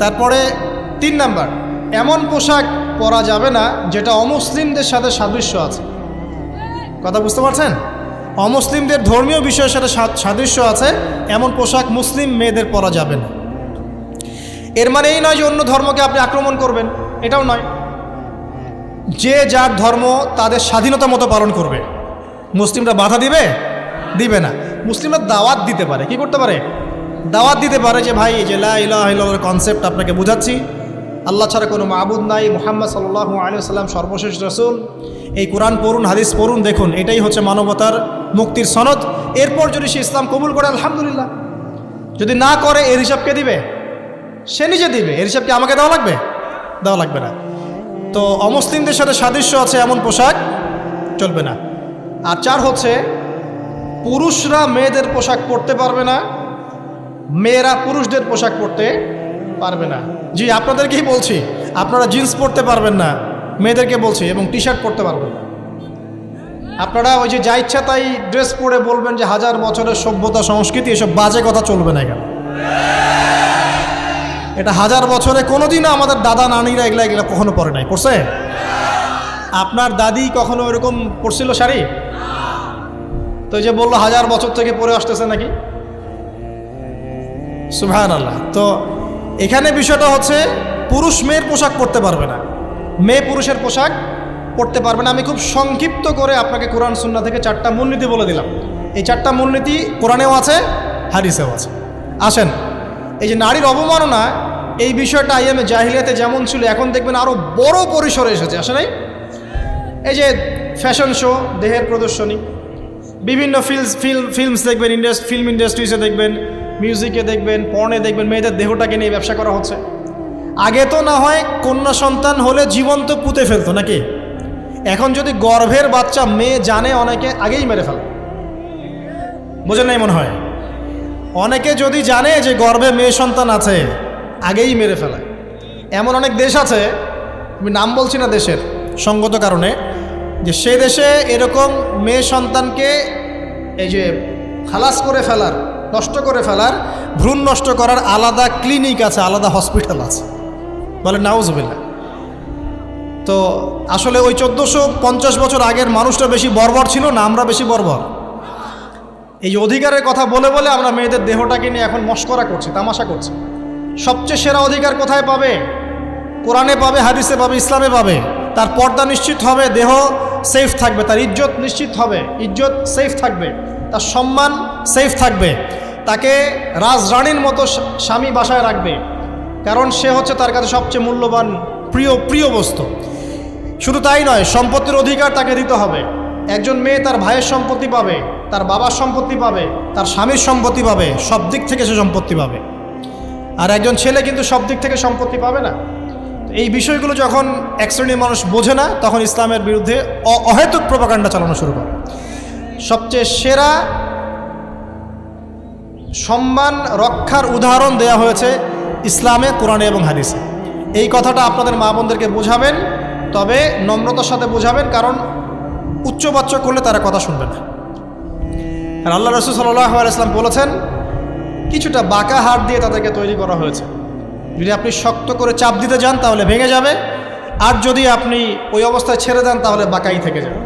তারপরে 3 নাম্বার, এমন পোশাক পরা যাবে না যেটা অমুসলিমদের সাথে সাদৃশ্য আছে। কথা বুঝতে পারছেন? অমুসলিমদের ধর্মীয় বিষয়ের সাথে সাদৃশ্য আছে এমন পোশাক মুসলিম মেয়েদের পরা যাবে না। এর মানে এই নয় যে অন্য ধর্মকে আপনি আক্রমণ করবেন, এটাও নয়। যে যার ধর্ম তাদের স্বাধীনতা মতো পালন করবে। মুসলিমরা বাধা দিবে না। মুসলিমরা দাওয়াত দিতে পারে। কি করতে পারে? দাওয়াত দিতে পারে যে ভাই, যে লা ইলাহা ইল্লাল্লাহর কনসেপ্ট আপনাকে বোঝাচ্ছি, আল্লাহ ছাড়া কোনো মাবুদ নাই, মুহাম্মদ সাল্লাল্লাহু আলাইহি ওয়াসাল্লাম সর্বশেষ রাসূল, এই কোরআন পড়ুন, হাদিস পড়ুন, দেখুন এটাই হচ্ছে মানবতার মুক্তির সনদ। এরপর যদি সে ইসলাম কবুল করে আলহামদুলিল্লাহ, যদি না করে এর হিসাব কে দিবে? সে নিজে দিবে। এর হিসাব কি আমাকে দেওয়া লাগবে না। তো অমুসলিমদের সাথে সাদৃশ্য আছে এমন পোশাক চলবে না। আর 4 হচ্ছে, পুরুষরা মেয়েদের পোশাক পরতে পারবে না, মেয়েরা পুরুষদের পোশাক পরতে পারবে না। জি, আপনাদেরকেই বলছি, আপনারা জিন্স পরতে পারবেন না, মেয়েদেরকে বলছি, এবং টি শার্ট পরতে পারবেন না। আপনারা ওই যে যা ইচ্ছা তাই ড্রেস পরে বলবেন যে 1000 বছরের সভ্যতা সংস্কৃতি, এসব বাজে কথা চলবে না এখানে। এটা 1000 বছরে কোনোদিনও আমাদের দাদা নানিরা এগুলা কখনো পরে নাই। পরছে? আপনার দাদি কখনো এরকম পরছিল শাড়ি? তো যে বললো 1000 বছর থেকে পরে আসতেছে নাকি? সুবহানাল্লাহ। তো এখানে বিষয়টা হচ্ছে, পুরুষ মেয়ের পোশাক পরতে পারবে না, মেয়ে পুরুষের পোশাক পড়তে পারবে না। আমি খুব সংক্ষিপ্ত করে আপনাকে কোরআন সুন্নাহ থেকে 4টা মূলনীতি বলে দিলাম। এই 4টা মূলনীতি কোরআনেও আছে, হাদিসেও আছে। আসেন, এই যে নারীর অবমাননা, এই বিষয়টা আইয়ামে জাহিলিয়াতে যেমন ছিল, এখন দেখবেন আরও বড় পরিসরে এসেছে। আসে নাই? এই যে ফ্যাশন শো, দেহের প্রদর্শনী, বিভিন্ন ফিল্মস দেখবেন, ফিল্ম ইন্ডাস্ট্রিজে দেখবেন, মিউজিকে দেখবেন, পর্নে দেখবেন, মেয়েদের দেহটাকে নিয়ে ব্যবসা করা হচ্ছে। আগে তো না হয় কন্যা সন্তান হলে জীবন্ত পুঁতে ফেলতো নাকি? এখন যদি গর্ভের বাচ্চা মেয়ে জানে, অনেকে আগেই মেরে ফেলে। বোঝেন নাই মনে হয়? অনেকে যদি জানে যে গর্ভে মেয়ে সন্তান আছে, আগেই মেরে ফেলে। এমন অনেক দেশ আছে, আমি নাম বলছি না দেশের সঙ্গত কারণে, যে সে দেশে এরকম মেয়ে সন্তানকে এই যে খালাস করে ফেলার, নষ্ট করে ফেলার, ভ্রূণ নষ্ট করার আলাদা ক্লিনিক আছে, আলাদা হসপিটাল আছে। বলে নাউজুবিল্লাহ। তো আসলে ওই 1450 বছর আগের মানুষটা বেশি বর্বর ছিল না আমরা বেশি বর্বর? এই যে অধিকারের কথা বলে বলে আমরা মেয়েদের দেহটাকে নিয়ে এখন মস্করা করছি, তামাশা করছি। সবচেয়ে সেরা অধিকার কোথায় পাবে? কোরআনে পাবে, হাদিসে পাবে, ইসলামে পাবে। তার পর্দা নিশ্চিত হবে, দেহ সেফ থাকবে, তার ইজ্জত নিশ্চিত হবে, ইজ্জত সেফ থাকবে, তার সম্মান সেফ থাকবে, তাকে রাজরানীর মতো স্বামী বাসায় রাখবে, কারণ সে হচ্ছে তার কাছে সবচেয়ে মূল্যবান প্রিয় বস্তু। শুধু তাই নয়, সম্পত্তির অধিকার তাকে দিতে হবে। একজন মেয়ে তার ভাইয়ের সম্পত্তি পাবে, তার বাবার সম্পত্তি পাবে, তার স্বামীর সম্পত্তি পাবে, সব দিক থেকে সে সম্পত্তি পাবে। আর একজন ছেলে কিন্তু সব দিক থেকে সম্পত্তি পাবে না। এই বিষয়গুলো যখন এক শ্রেণীর মানুষ বোঝে না, তখন ইসলামের বিরুদ্ধে অহেতুক প্রপাগান্ডা চালানো শুরু করে। সবচেয়ে সেরা সম্মান রক্ষার উদাহরণ দেয়া হয়েছে ইসলামে, কোরআনে এবং হাদিসে। এই কথাটা আপনাদের মা বোনদেরকে বোঝাবেন, তবে নম্রতার সাথে বোঝাবেন, কারণ উচ্চবাচ্য করলে তারা কথা শুনবে না। আর আল্লাহ রাসূল সাল্লাল্লাহু আলাইহি ওয়াসাল্লাম বলেছেন, কিছুটা বাঁকা হাড় দিয়ে তাদেরকে তৈরি করা হয়েছে। যদি আপনি শক্ত করে চাপ দিতে যান তাহলে ভেঙে যাবে, আর যদি আপনি ওই অবস্থায় ছেড়ে দেন তাহলে বাঁকাই থেকে যাবে।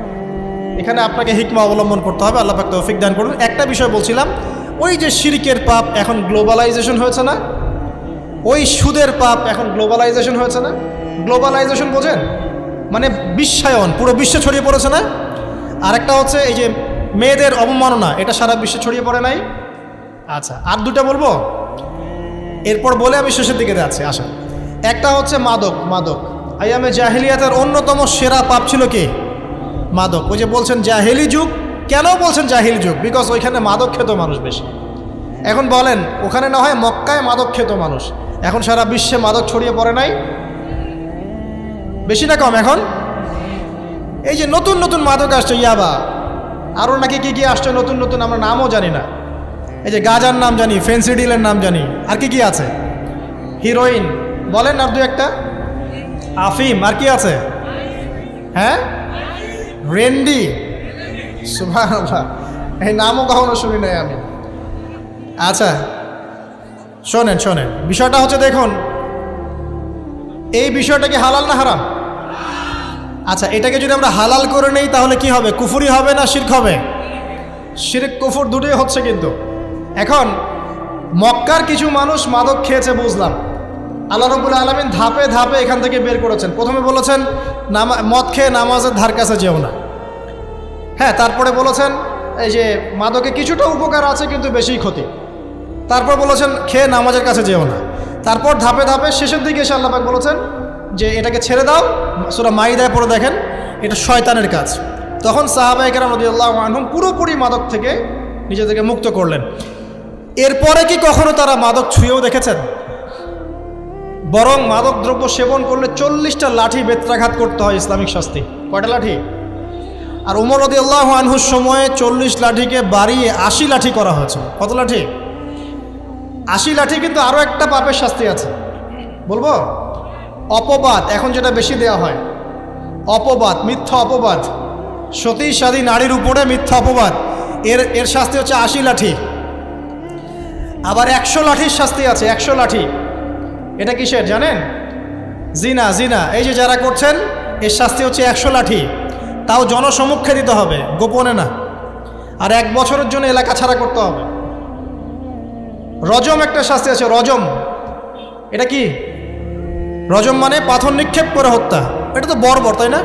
এখানে আপনাকে হিকমা অবলম্বন করতে হবে। আল্লাহ পাক তৌফিক দান করুন। একটা বিষয় বলছিলাম, ওই যে শিরকের পাপ এখন গ্লোবালাইজেশন হয়েছে না, ওই সুদের পাপ এখন গ্লোবালাইজেশন হয়েছে না। গ্লোবালাইজেশন বোঝেন? মানে বিশ্বায়ন, পুরো বিশ্বে ছড়িয়ে পড়েছে না। আরেকটা হচ্ছে এই যে মেয়েদের অবমাননা, এটা সারা বিশ্বে ছড়িয়ে পড়ে নাই? আচ্ছা, আর দুটা বলবো, এরপর বলে আমি শেষের দিকে যাচ্ছি। আসা, একটা হচ্ছে মাদক। আইয়ামে জাহিলিয়াতের অন্যতম সেরা পাপ ছিল কি? মাদক। ওই যে বলছেন জাহিলি যুগ, কেন বলছেন জাহিলি যুগ? বিকজ ওইখানে মাদক খেত মানুষ বেশি। এখন বলেন, ওখানে না হয় মক্কায় মাদক খেত মানুষ, এখন সারা বিশ্বে মাদক ছড়িয়ে পড়ে নাই? বেশি না কম? এখন এই যে নতুন নতুন মাদক আসছে, ইয়াবা, আরও নাকি কি কি আসছে নতুন নতুন, আমরা নামও জানি না। এই যে গাজার নাম জানি, ফেন্সিডিলের নাম জানি, আর কি কি আছে? হিরোইন বলেন, আর দু একটা, আফিম, আর কি আছে? হ্যাঁ, রেন্ডি, সুবহানাল্লাহ, এই নামও কখনো শুনি নাই আমি। আচ্ছা শোনেন শোনেন, বিষয়টা হচ্ছে, দেখুন এই বিষয়টা কি হালাল না হারাম? আচ্ছা, এটাকে যদি আমরা হালাল করে নেই তাহলে কি হবে? কুফরি হবে না শিরক হবে? শিরক কুফর দুটোই হচ্ছে। কিন্তু এখন মক্কার কিছু মানুষ মাদক খেয়েছে বুঝলাম, আল্লাহ রাব্বুল আলামিন ধাপে ধাপে এখান থেকে বের করেছেন। প্রথমে বলেছেন মদ খেয়ে নামাজের ধার কাছে যেও না, হ্যাঁ। তারপরে বলেছেন এই যে মাদকে কিছুটা উপকার আছে কিন্তু বেশি ক্ষতি। তারপর বলেছেন খেয়ে নামাজের কাছে যেও না। তারপর ধাপে ধাপে শেষের দিকে এসে আল্লাহ পাক বলেছেন যে এটাকে ছেড়ে দাও। সূরা মাইদায় পড়ে দেখেন, এটা শয়তানের কাজ। তখন সাহাবায়ে কেরাম রাদিয়াল্লাহু আনহুম পুরোপুরি মাদক থেকে নিজেদেরকে মুক্ত করলেন। এরপরে কি কখনো তারা মাদক ছুঁয়েও দেখেছেন? বরং মাদক দ্রব্য সেবন করলে 40টা লাঠি বেত্রাঘাত করতে হয়, ইসলামিক শাস্তি। কয়টা লাঠি? আর উমর রাদিয়াল্লাহু আনহুর সময়ে 40 লাঠিকে বাড়িয়ে 80 লাঠি করা হয়েছে। কত লাঠি? 80 লাঠি। কিন্তু আরও একটা পাপের শাস্তি আছে, বলবো? অপবাদ, এখন যেটা বেশি দেওয়া হয়, অপবাদ, মিথ্যা অপবাদ, সতী সাদী নারীর উপরে মিথ্যা অপবাদ, এর শাস্তি হচ্ছে 80 লাঠি। আবার 100 লাঠির শাস্তি আছে, 100 লাঠি। এটা কিসের জানেন? জিনা, জিনা। এই যে যারা করছেন, এর শাস্তি হচ্ছে 100 লাঠি। তাও জনসমক্ষে দিতে হবে, গোপনে না। আর 1 বছরের জন্য এলাকা ছাড়া করতে হবে। রজম একটা শাস্তি আছে, রজম। এটা কি? রজম মানে পাথর নিক্ষেপ করে হত্যা। এটা তো বর্বর, তাই না?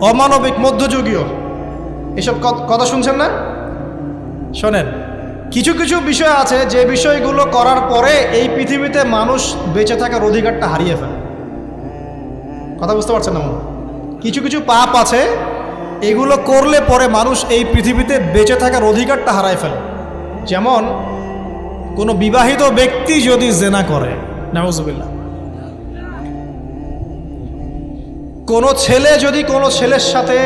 অমানবিক, মধ্যযুগীয়। এসব কথা শুনছেন না? শোনেন, কিছু কিছু বিষয় আছে যে বিষয়গুলো করার পরে এই পৃথিবীতে মানুষ বেঁচে থাকার অধিকারটা হারিয়ে ফেলে। কথা বুঝতে পারছেন না? কিছু কিছু পাপ আছে, এগুলো করলে পরে মানুষ এই পৃথিবীতে বেঁচে থাকার অধিকারটা হারায় ফেলে। যেমন কোনো বিবাহিত ব্যক্তি যদি জেনা করে, নাউজুবিল্লাহ, কোনো ছেলে যদি কোনো ছেলের সাথে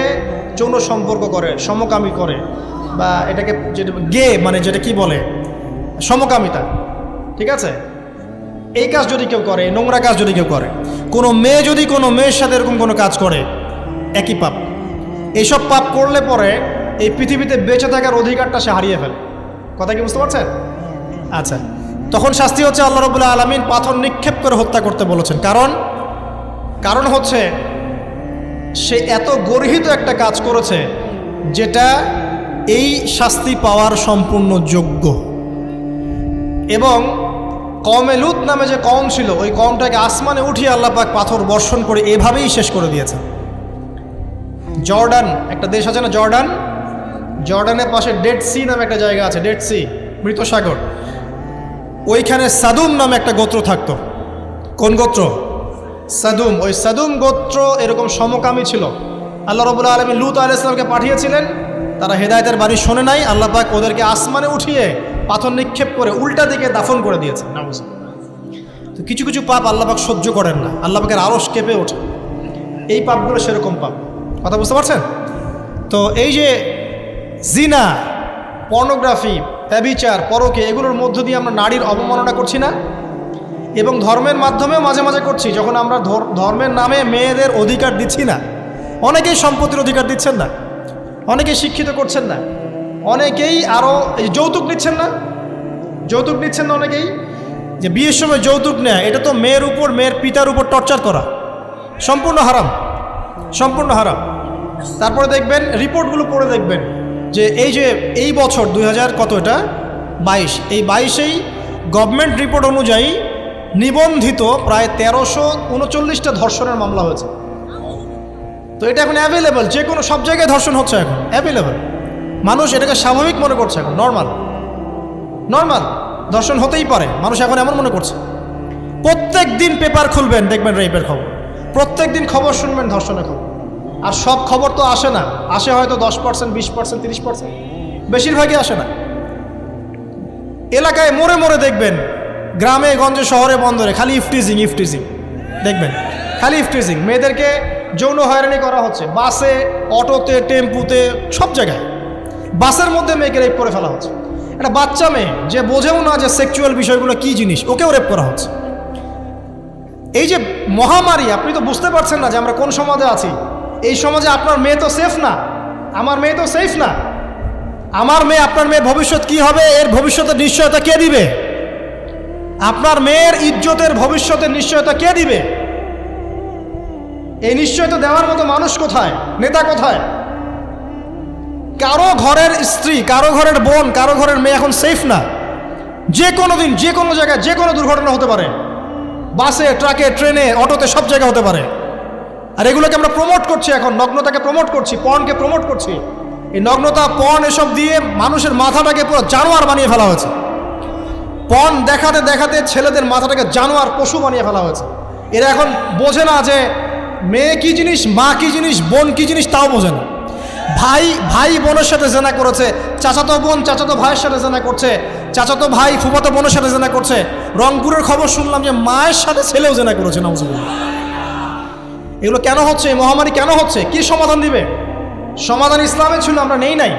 যৌন সম্পর্ক করে, সমকামী করে, বা এটাকে যেটা গে মানে যেটা কি বলে, সমকামিতা, ঠিক আছে, এই কাজ যদি কেউ করে, নোংরা কাজ যদি কেউ করে, কোনো মেয়ে যদি কোনো মেয়ের সাথে এরকম কোনো কাজ করে, একই পাপ। এইসব পাপ করলে পরে এই পৃথিবীতে বেঁচে থাকার অধিকারটা সে হারিয়ে ফেলে। কথা কি বুঝতে পারছেন? আচ্ছা, তখন শাস্তি হচ্ছে আল্লাহ রাব্বুল আলামিন পাথর নিক্ষেপ করে হত্যা করতে বলেছেন। কারণ হচ্ছে সে এত গর্হিত একটা কাজ করেছে যেটা এই শাস্তি পাওয়ার সম্পূর্ণ যোগ্য। এবং কওমে লূত নামে যে কওম ছিল, ওই কওমটাকে আসমানে উঠিয়ে আল্লাহ পাক পাথর বর্ষণ করে এভাবেই শেষ করে দিয়েছে। জর্ডান একটা দেশ আছে না, জর্ডান, জর্ডানের পাশে ডেড সি নামে একটা জায়গা আছে, ডেড সি, মৃত সাগর। ওইখানে সাদুম নামে একটা গোত্র থাকতো। কোন গোত্র? সাদুম। ওই সাদুম গোত্র এরকম সমকামী ছিল। আল্লাহ রাব্বুল আলামিন লূত আলাইহিস সালামকে পাঠিয়েছিলেন, তারা হেদায়েতের বাণী শোনে নাই। আল্লাহ পাক ওদেরকে আসমানে উঠিয়ে পাথর নিক্ষেপ করে উল্টা দিকে দাফন করে দিয়েছে। তো কিছু কিছু পাপ আল্লাহ পাক সহ্য করেন না, আল্লাহ পাকের আরশ কেঁপে ওঠে। এই পাপগুলো সেরকম পাপ। কথা বুঝতে পারছেন? তো এই যে জিনা, পর্নোগ্রাফি, ব্যভিচার, পরকে, এগুলোর মধ্য দিয়ে আমরা নারীর অবমাননা করছি না? এবং ধর্মের মাধ্যমেও মাঝে মাঝে করছি, যখন আমরা ধর্মের নামে মেয়েদের অধিকার দিচ্ছি না। অনেকেই সম্পত্তির অধিকার দিচ্ছেন না, অনেকেই শিক্ষিত করছেন না, অনেকেই আরও যৌতুক নিচ্ছেন না, যৌতুক নিচ্ছেন না অনেকেই। যে বিয়ের সময় যৌতুক নেয়, এটা তো মেয়ের উপর, মেয়ের পিতার উপর টর্চার করা, সম্পূর্ণ হারাম, সম্পূর্ণ হারাম। তারপরে দেখবেন, রিপোর্টগুলো পড়ে দেখবেন যে এই বছর 2000 কত, এটা 22, এই 22-এই গভর্নমেন্ট রিপোর্ট অনুযায়ী নিবন্ধিত প্রায় 1339টা ধর্ষণের মামলা হয়েছে। তো এটা এখন অ্যাভেলেবল, যে কোনো সব জায়গায় ধর্ষণ হচ্ছে, এখন অ্যাভেলেবল। মানুষ এটাকে স্বাভাবিক মনে করছে, এখন নর্মাল, নর্মাল ধর্ষণ হতেই পারে, মানুষ এখন এমন মনে করছে। প্রত্যেক দিন পেপার খুলবেন, দেখবেন রেপের খবর, প্রত্যেক দিন খবর শুনবেন ধর্ষণের খবর। আর সব খবর তো আসে না, আসে হয়তো 10%, 20%, 30%, বেশিরভাগই আসে না। এলাকায় মোড়ে মোড়ে দেখবেন, গ্রামে গঞ্জে শহরে বন্দরে খালি ইফটিজিং দেখবেন, খালি ইফটিজিং। মেয়েদেরকে যৌন হয়রানি করা হচ্ছে বাসে, অটোতে, টেম্পুতে, সব জায়গায়। বাসের মধ্যে মেয়েকে রেপ করে ফেলা হচ্ছে। একটা বাচ্চা মেয়ে যে বোঝেও না যে সেক্সুয়াল বিষয়গুলো কি জিনিস, ওকেও রেপ করা হচ্ছে। এই যে মহামারী, আপনি তো বুঝতে পারছেন না যে আমরা কোন সমাজে আছি। এই সমাজে আপনার মেয়ে তো সেফ না, আমার মেয়ে তো সেফ না। আমার মেয়ে, আপনার মেয়ের ভবিষ্যৎ কি হবে, এর ভবিষ্যতের নিশ্চয়তা কে দিবে? আপনার মেয়ের ইজ্জতের ভবিষ্যতের নিশ্চয়তা কে দিবে? এই নিশ্চয়তা দেওয়ার মতো মানুষ কোথায়, নেতা কোথায়? কারো ঘরের স্ত্রী, কারো ঘরের বোন, কারো ঘরের মেয়ে এখন সেফ না। যে কোনো দিন, যে কোনো জায়গায়, যে কোনো দুর্ঘটনা হতে পারে। বাসে, ট্রাকে, ট্রেনে, অটোতে, সব জায়গায় হতে পারে। আর এগুলোকে আমরা প্রমোট করছি, এখন নগ্নতাকে প্রমোট করছি, পর্নকে প্রমোট করছি। এই নগ্নতা, পর্ন, এসব দিয়ে মানুষের মাথাটাকে পুরো জানোয়ার বানিয়ে ফেলা হয়েছে। পর্ন দেখাতে দেখাতে ছেলেদের মাথাটাকে জানোয়ার, পশু বানিয়ে ফেলা হয়েছে। এরা এখন বোঝে না যে মেয়ে কি জিনিস, মা কি জিনিস, বোন কি জিনিস, তাও বোঝে না। ভাই বোনের সাথে জেনা করেছে, চাচাতো বোন চাচাতো ভাইয়ের সাথে জেনা করছে, চাচাতো ভাই ফুফাতো বোনের সাথে জেনা করছে। রংপুরের খবর শুনলাম যে মায়ের সাথে ছেলেও জেনা করেছে। নাউজুবিল্লাহ। এগুলো কেন হচ্ছে? এই মহামারী কেন হচ্ছে? কি সমাধান দিবে? সমাধান ইসলামে ছিল, আমরা নেই নাই।